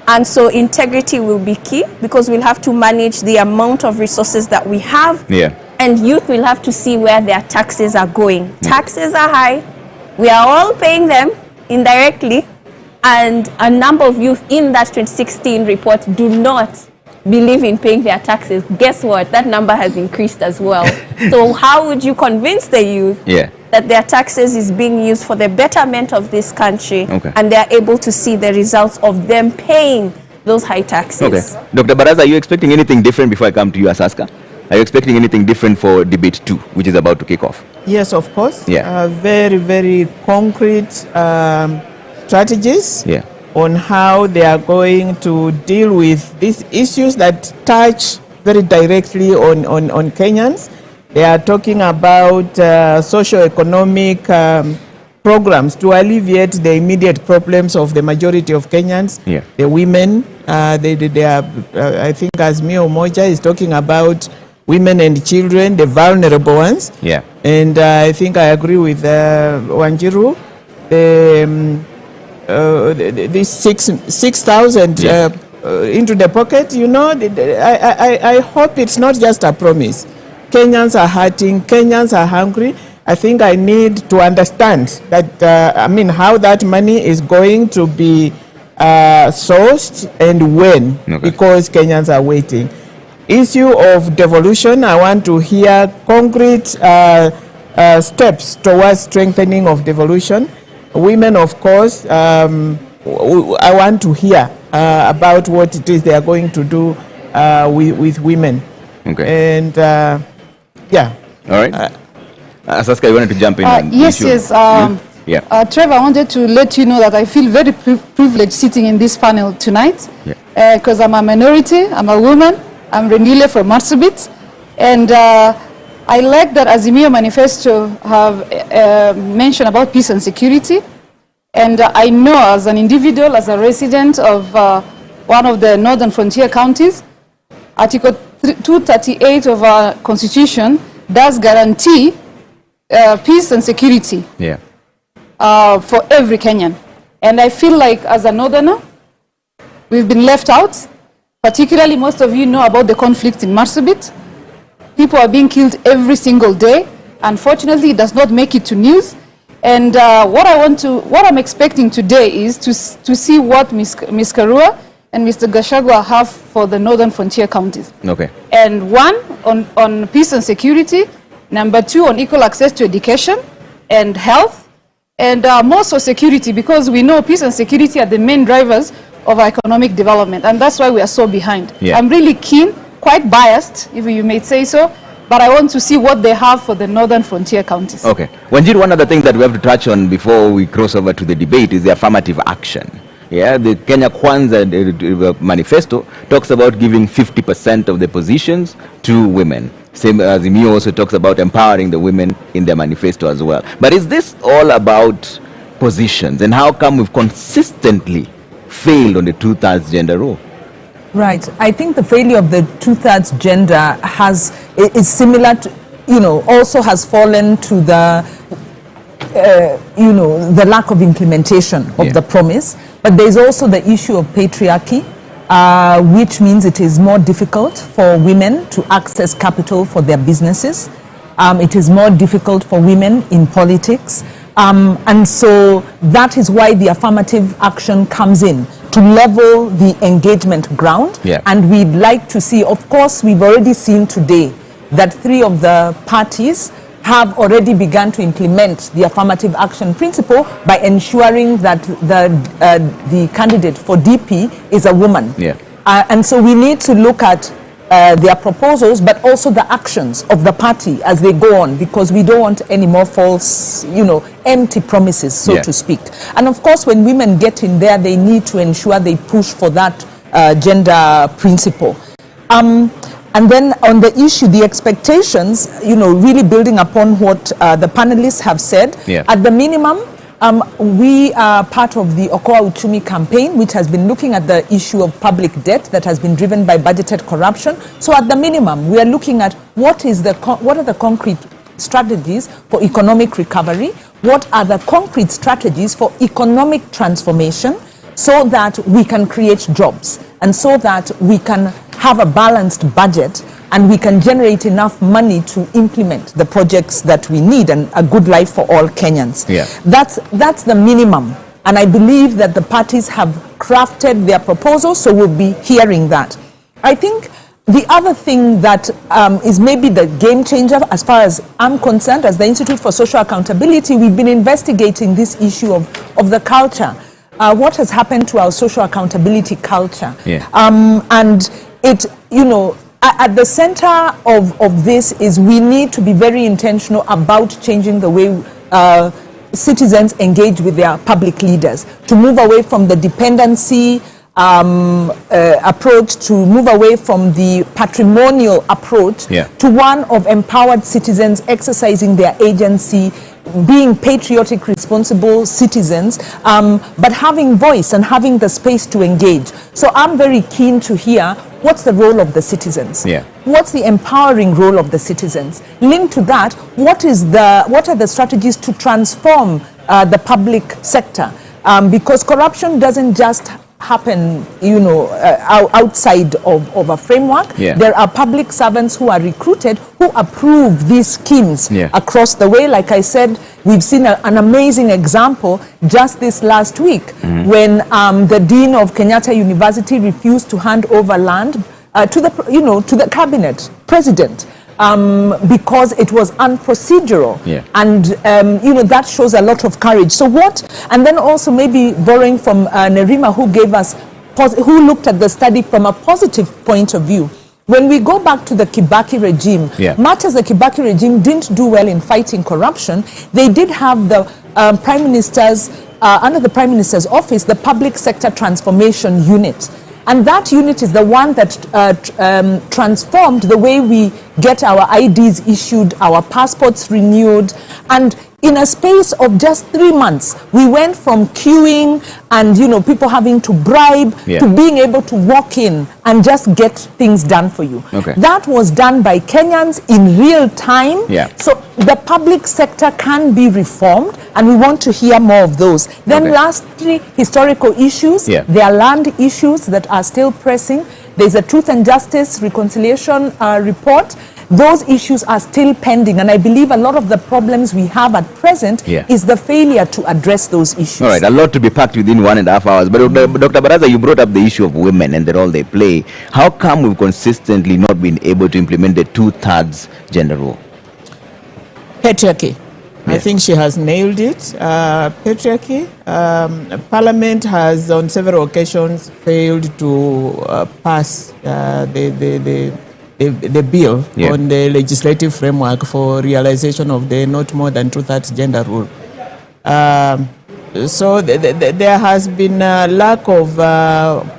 And so integrity will be key, because we'll have to manage the amount of resources that we have. Yeah. And youth will have to see where their taxes are going. Taxes are high. We are all paying them indirectly. And a number of youth in that 2016 report do not believe in paying their taxes. Guess what? That number has increased as well. So how would you convince the youth that their taxes is being used for the betterment of this country, and they are able to see the results of them paying those high taxes? Okay. Dr. Baraza, are you expecting anything different before I come to you, Asaska? Are you expecting anything different for debate 2, which is about to kick off? Yes, of course. Yeah. Very, very concrete strategies on how they are going to deal with these issues that touch very directly on Kenyans. They are talking about socio-economic programs to alleviate the immediate problems of the majority of Kenyans. Yeah. The women, they are, I think Azimio Moja is talking about women and children, the vulnerable ones. Yeah. And I think I agree with Wanjiru. This 6,000 into the pocket, you know, I hope it's not just a promise. Kenyans are hurting, Kenyans are hungry. I think I need to understand that, how that money is going to be sourced and when, because Kenyans are waiting. Issue of devolution, I want to hear concrete steps towards strengthening of devolution. Women, of course, I want to hear about what it is they are going to do with women. Okay. And yeah. All right. Saska, you wanted to jump in? Yes. Trevor, I wanted to let you know that I feel very privileged sitting in this panel tonight because I'm a minority, I'm a woman, I'm Renile from Marsabit, and I like that Azimio manifesto have mentioned about peace and security, and I know as an individual, as a resident of one of the northern frontier counties, Article 238 of our constitution does guarantee peace and security for every Kenyan. And I feel like as a northerner, we've been left out. Particularly, most of you know about the conflict in Marsabit. People are being killed every single day. Unfortunately, it does not make it to news. And what I'm expecting today is to see what Ms. Karua and Mr. Gachagua have for the northern frontier counties. Okay. And one, on peace and security. Number two, on equal access to education and health. And more so security, because we know peace and security are the main drivers of our economic development. And that's why we are so behind. Yeah. I'm really keen, quite biased, if you may say so, but I want to see what they have for the northern frontier counties. Okay. Wanjiru, one of the things that we have to touch on before we cross over to the debate is the affirmative action. Yeah, the Kenya Kwanza manifesto talks about giving 50% of the positions to women. Same as Azimio also talks about empowering the women in their manifesto as well. But is this all about positions? And how come we've consistently failed on the 2/3 gender role? Right. I think the failure of the 2/3 gender is similar to, also has fallen to the, the lack of implementation of the promise. But there's also the issue of patriarchy, which means it is more difficult for women to access capital for their businesses. It is more difficult for women in politics. And so that is why the affirmative action comes in, to level the engagement ground. Yeah. And we'd like to see, of course, we've already seen today that 3 of the parties have already begun to implement the affirmative action principle by ensuring that the candidate for DP is a woman. Yeah. And so we need to look at their proposals, but also the actions of the party as they go on, because we don't want any more false, empty promises, so to speak. And of course, when women get in there, they need to ensure they push for that gender principle. And then on the issue, the expectations, really building upon what the panelists have said, at the minimum, we are part of the Okoa Uchumi campaign, which has been looking at the issue of public debt that has been driven by budgeted corruption. So at the minimum, we are looking at what are the concrete strategies for economic recovery, what are the concrete strategies for economic transformation, so that we can create jobs and so that we can have a balanced budget and we can generate enough money to implement the projects that we need and a good life for all Kenyans. Yeah. That's the minimum. And I believe that the parties have crafted their proposals, so we'll be hearing that. I think the other thing that is maybe the game changer, as far as I'm concerned, as the Institute for Social Accountability, we've been investigating this issue of the culture. What has happened to our social accountability culture? Yeah. And it, at the center of this is we need to be very intentional about changing the way citizens engage with their public leaders, to move away from the dependency approach to move away from the patrimonial approach to one of empowered citizens exercising their agency, being patriotic, responsible citizens, but having voice and having the space to engage. So I'm very keen to hear what's the role of the citizens? What's the empowering role of the citizens? Linked to that, what are the strategies to transform the public sector? Because corruption doesn't just happen, outside of a framework. There are public servants who are recruited who approve these schemes across the way. Like I said, we've seen an amazing example just this last week when the dean of Kenyatta University refused to hand over land to the cabinet president. Because it was unprocedural, and that shows a lot of courage. So and then also maybe borrowing from Nerima, who looked at the study from a positive point of view. When we go back to the Kibaki regime, much as the Kibaki regime didn't do well in fighting corruption, they did have the prime minister's under the prime minister's office, the public sector transformation unit. And that unit is the one that transformed the way we get our IDs issued, our passports renewed. And in a space of just 3 months, we went from queuing and people having to bribe to being able to walk in and just get things done for you. That was done by Kenyans in real time. So the public sector can be reformed, and we want to hear more of those. Then lastly, historical issues. There are land issues that are still pressing. There's a Truth and Justice Reconciliation report. Those issues are still pending, and I believe a lot of the problems we have at present is the failure to address those issues. All right, a lot to be packed within 1.5 hours. But Dr. Baraza, you brought up the issue of women and the role they play. How come we've consistently not been able to implement the 2/3 gender rule? Patriarchy. I think she has nailed it. Patriarchy. Parliament has on several occasions failed to pass the bill on the legislative framework for realization of the not more than 2/3 gender rule. So there has been a lack of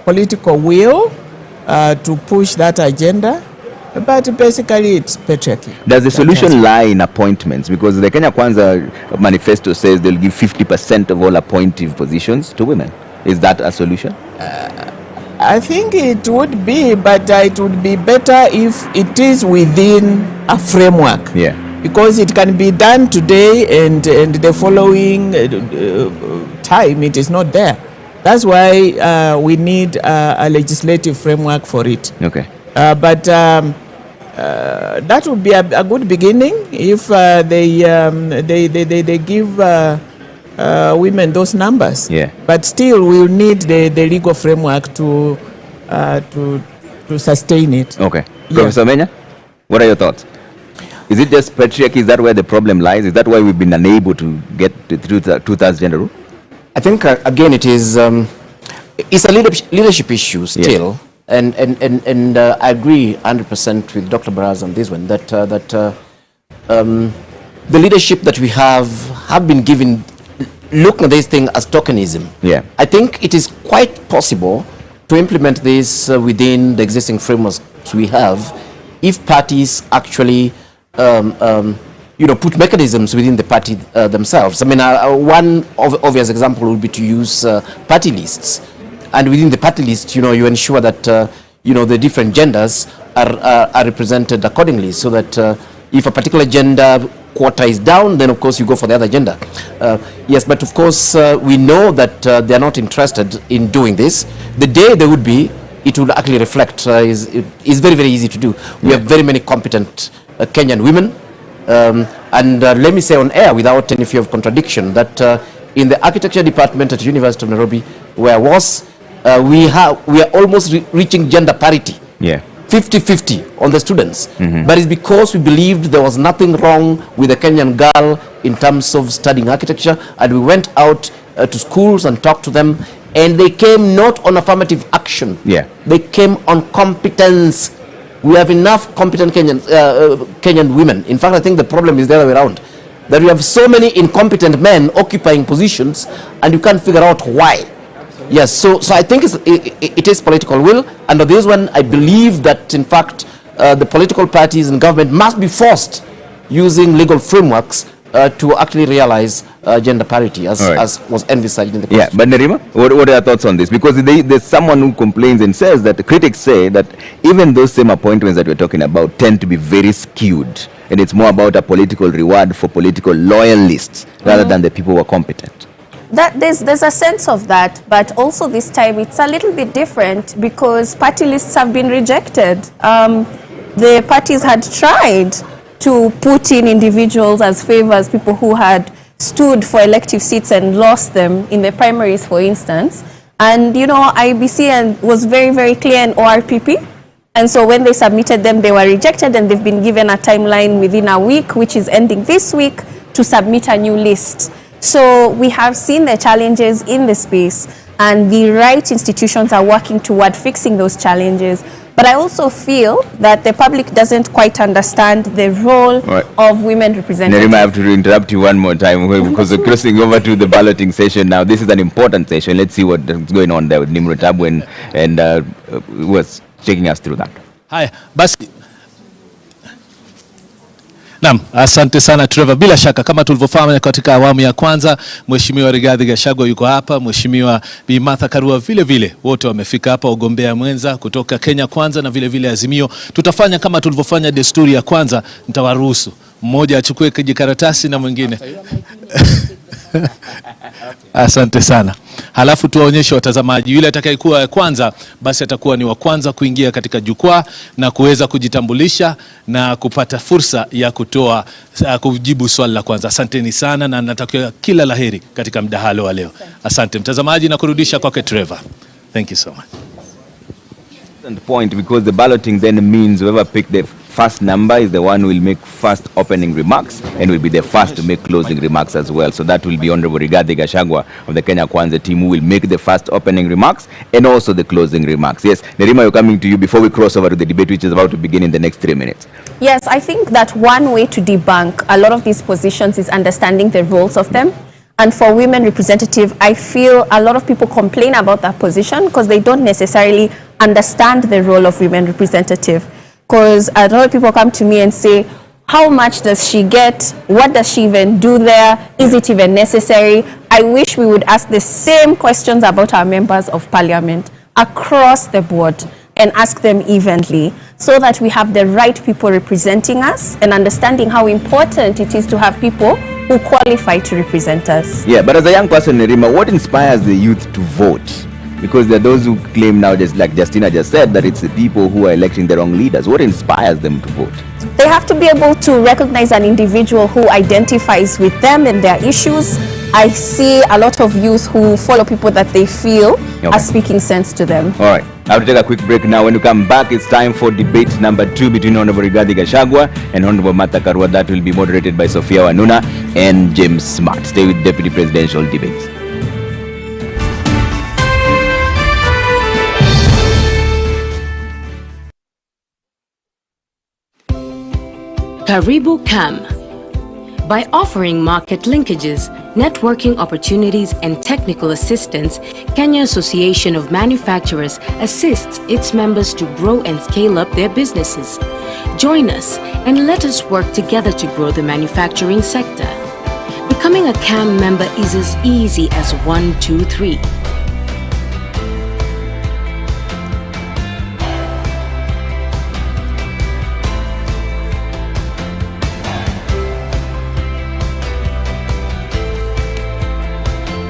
political will to push that agenda. But basically, it's patriarchy. Does the solution lie in appointments? Because the Kenya Kwanza manifesto says they'll give 50% of all appointive positions to women. Is that a solution? I think it would be, but it would be better if it is within a framework. Because it can be done today and the following time it is not there. That's why we need a legislative framework for it. But that would be a good beginning if they give women those numbers. But still, we'll need the legal framework to sustain it. Professor Menya, what are your thoughts? Is it just patriarchy? Is that where the problem lies? Is that why we've been unable to get the 2/3 gender rule? I think again it is it's a leadership issue still. And I agree 100% with Dr. Baraza on this one, that the leadership that we have been given, look at this thing as tokenism. I think it is quite possible to implement this within the existing frameworks we have if parties actually put mechanisms within the party themselves. I mean, one obvious example would be to use party lists. And within the party list, you ensure that, the different genders are represented accordingly, so that if a particular gender quota is down, then of course you go for the other gender. Yes, but of course we know that they are not interested in doing this. The day they would be, it will actually reflect. It's very, very easy to do. We have very many competent Kenyan women. And let me say on air, without any fear of contradiction, that in the architecture department at University of Nairobi, where I was, we are almost reaching gender parity. 50-50 on the students. But it's because we believed there was nothing wrong with a Kenyan girl in terms of studying architecture, and we went out to schools and talked to them, and they came not on affirmative action. They came on competence. We have enough competent Kenyan women. In fact, I think the problem is the other way around, that we have so many incompetent men occupying positions, and you can't figure out why. Yes, so I think it is political will. And on this one, I believe that, in fact, the political parties and government must be forced using legal frameworks to actually realize gender parity as was envisaged in the Constitution. Yeah, but Nerima, what are your thoughts on this? Because there's someone who complains and says that the critics say that even those same appointments that we're talking about tend to be very skewed, and it's more about a political reward for political loyalists rather than the people who are competent. There's a sense of that, but also this time it's a little bit different because party lists have been rejected. The parties had tried to put in individuals as favors, people who had stood for elective seats and lost them in the primaries, for instance. And, you know, IBC was very, very clear in ORPP. And so when they submitted them, they were rejected, and they've been given a timeline within a week, which is ending this week, to submit a new list. So we have seen the challenges in the space, and the right institutions are working toward fixing those challenges. But I also feel that the public doesn't quite understand the role of women representatives. Nerima, I have to interrupt you one more time because we're crossing over to the balloting session now. This is an important session. Let's see what's going on there with Nimrod Tabu and was taking us through that. Hi, basi. Naam, asante sana Trevor. Bila shaka kama tulivyofahamu katika awamu ya kwanza, Mheshimiwa Rigathi Gachagua yuko hapa, Mheshimiwa Bi Martha Karua vile vile, wote wamefika hapa, ugombea mwenza kutoka Kenya Kwanza na vile vile Azimio. Tutafanya kama tulivyofanya desturi ya kwanza, nitawaruhusu mmoja achukue kijikaratasi na mwingine. Asante sana. Halafu tuwaonyeshe watazamaji, yule atakayekuwa kwanza basi atakuwa ni wa kwanza kuingia katika jukwaa na kuweza kujitambulisha na kupata fursa ya kujibu swali la kwanza. Asanteni sana na natakia kila laheri katika mdahalo wa leo. Asante mtazamaji na kurudisha kwake Trevor. Thank you so much. Point, because the balloting then means whoever picked the first number is the one who will make first opening remarks and will be the first to make closing remarks as well. So that will be Honorable Rigathi Gachagua of the Kenya Kwanza team who will make the first opening remarks and also the closing remarks. Yes, Nerima, you're coming to you before we cross over to the debate which is about to begin in the next 3 minutes. Yes, I think that one way to debunk a lot of these positions is understanding the roles of them. And for women representative, I feel a lot of people complain about that position because they don't necessarily understand the role of women representative. Because a lot of people come to me and say, how much does she get? What does she even do there? Is it even necessary? I wish we would ask the same questions about our members of parliament across the board and ask them evenly so that we have the right people representing us and understanding how important it is to have people who qualify to represent us. Yeah, but as a young person, Nerima, what inspires the youth to vote? Because there are those who claim now, just like Justina just said, that it's the people who are electing the wrong leaders. What inspires them to vote? They have to be able to recognize an individual who identifies with them and their issues. I see a lot of youth who follow people that they feel are speaking sense to them. All right. I have to take a quick break now. When we come back, it's time for debate number 2 between Honorable Rigathi Gachagua and Honorable Martha Karua. That will be moderated by Sophia Wanuna and James Smart. Stay with Deputy Presidential Debates. Karibu Kam. By offering market linkages, networking opportunities, and technical assistance, Kenya Association of Manufacturers assists its members to grow and scale up their businesses. Join us and let us work together to grow the manufacturing sector. Becoming a CAM member is as easy as 1, 2, 3.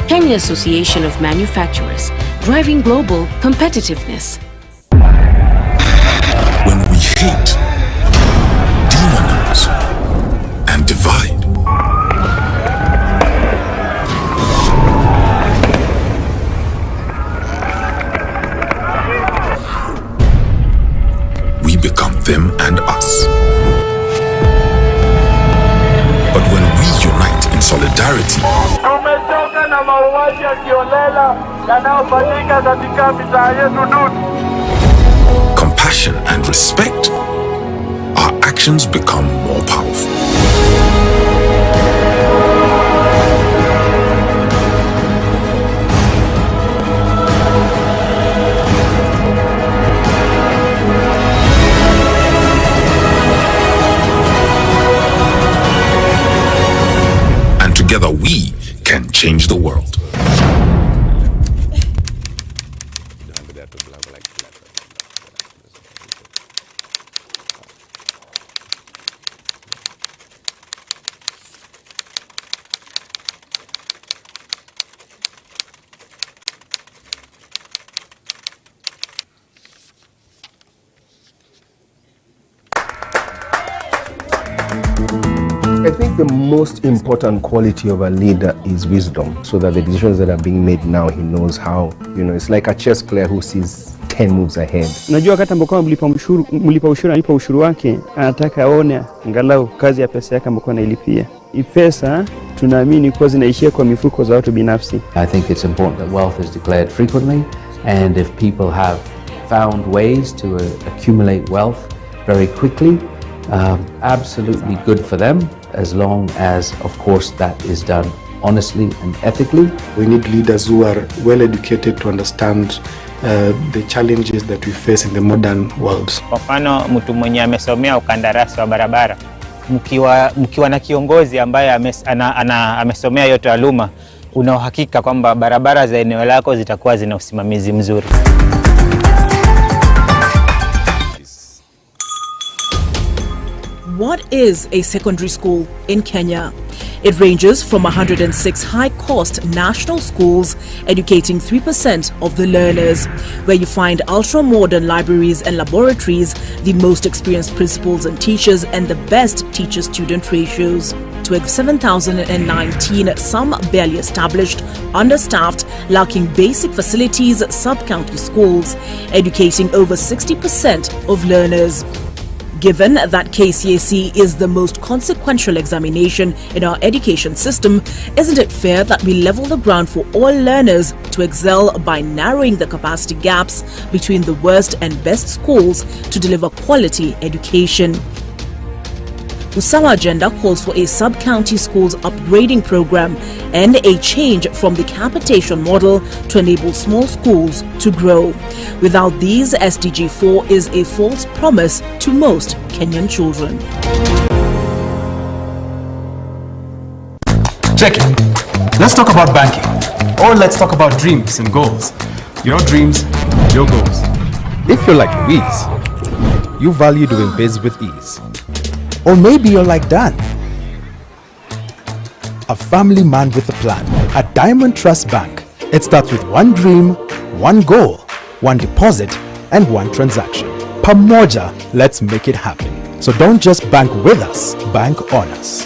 Kenya Association of Manufacturers, driving global competitiveness. When we hate, demonize, and divide, we become them and us. But when we unite in solidarity, na mauaji ya kiolela yanayofanyika katika mitaa yetu duni, compassion and respect, our actions become more powerful. Together we can change the world. I think the most important quality of a leader is wisdom, so that the decisions that are being made now, he knows how, it's like a chess player who sees 10 moves ahead. Unajua wakati ambapo mlipa ushuru wake, anataka aone angalau kazi ya pesa yake ambayo anailipia. Hii pesa tunaamini kwa zinaishia kwa mifuko za watu binafsi. I think it's important that wealth is declared frequently, and if people have found ways to accumulate wealth very quickly, absolutely good for them, as long as, of course, that is done honestly and ethically. We need leaders who are well educated to understand the challenges that we face in the modern world. Kwa mfano, mtu mwenye amesomea ukandarasi wa barabara, mkiwa na kiongozi ambaye amesomea hiyo taaluma, una uhakika kwamba barabara za eneo lako zitakuwa zina usimamizi mzuri. What is a secondary school in Kenya? It ranges from 106 high-cost national schools educating 3% of the learners, where you find ultra-modern libraries and laboratories, the most experienced principals and teachers, and the best teacher-student ratios. To 7,019, some barely established, understaffed, lacking basic facilities, sub-county schools, educating over 60% of learners. Given that KCSE is the most consequential examination in our education system, isn't it fair that we level the ground for all learners to excel by narrowing the capacity gaps between the worst and best schools to deliver quality education? Usawa Agenda calls for a sub-county schools upgrading program and a change from the capitation model to enable small schools to grow. Without these, SDG 4 is a false promise to most Kenyan children. Check it. Let's talk about banking. Or let's talk about dreams and goals. Your dreams, your goals. If you're like Louise, you value doing biz with ease. Or maybe you're like Dan, a family man with a plan. At Diamond Trust Bank, it starts with one dream, one goal, one deposit, and one transaction. Pamoja, let's make it happen. So don't just bank with us, bank on us.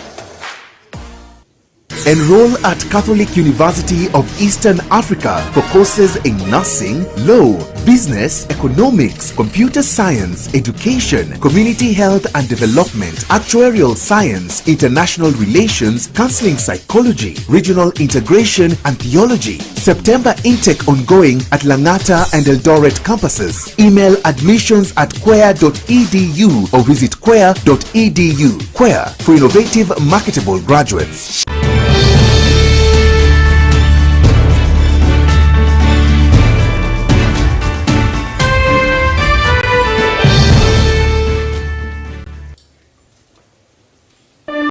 Enroll at Catholic University of Eastern Africa for courses in nursing, law, business, economics, computer science, education, community health and development, actuarial science, international relations, counseling psychology, regional integration and theology. September intake ongoing at Langata and Eldoret campuses. Email admissions@quer.edu or visit quer.edu. Quer for innovative, marketable graduates.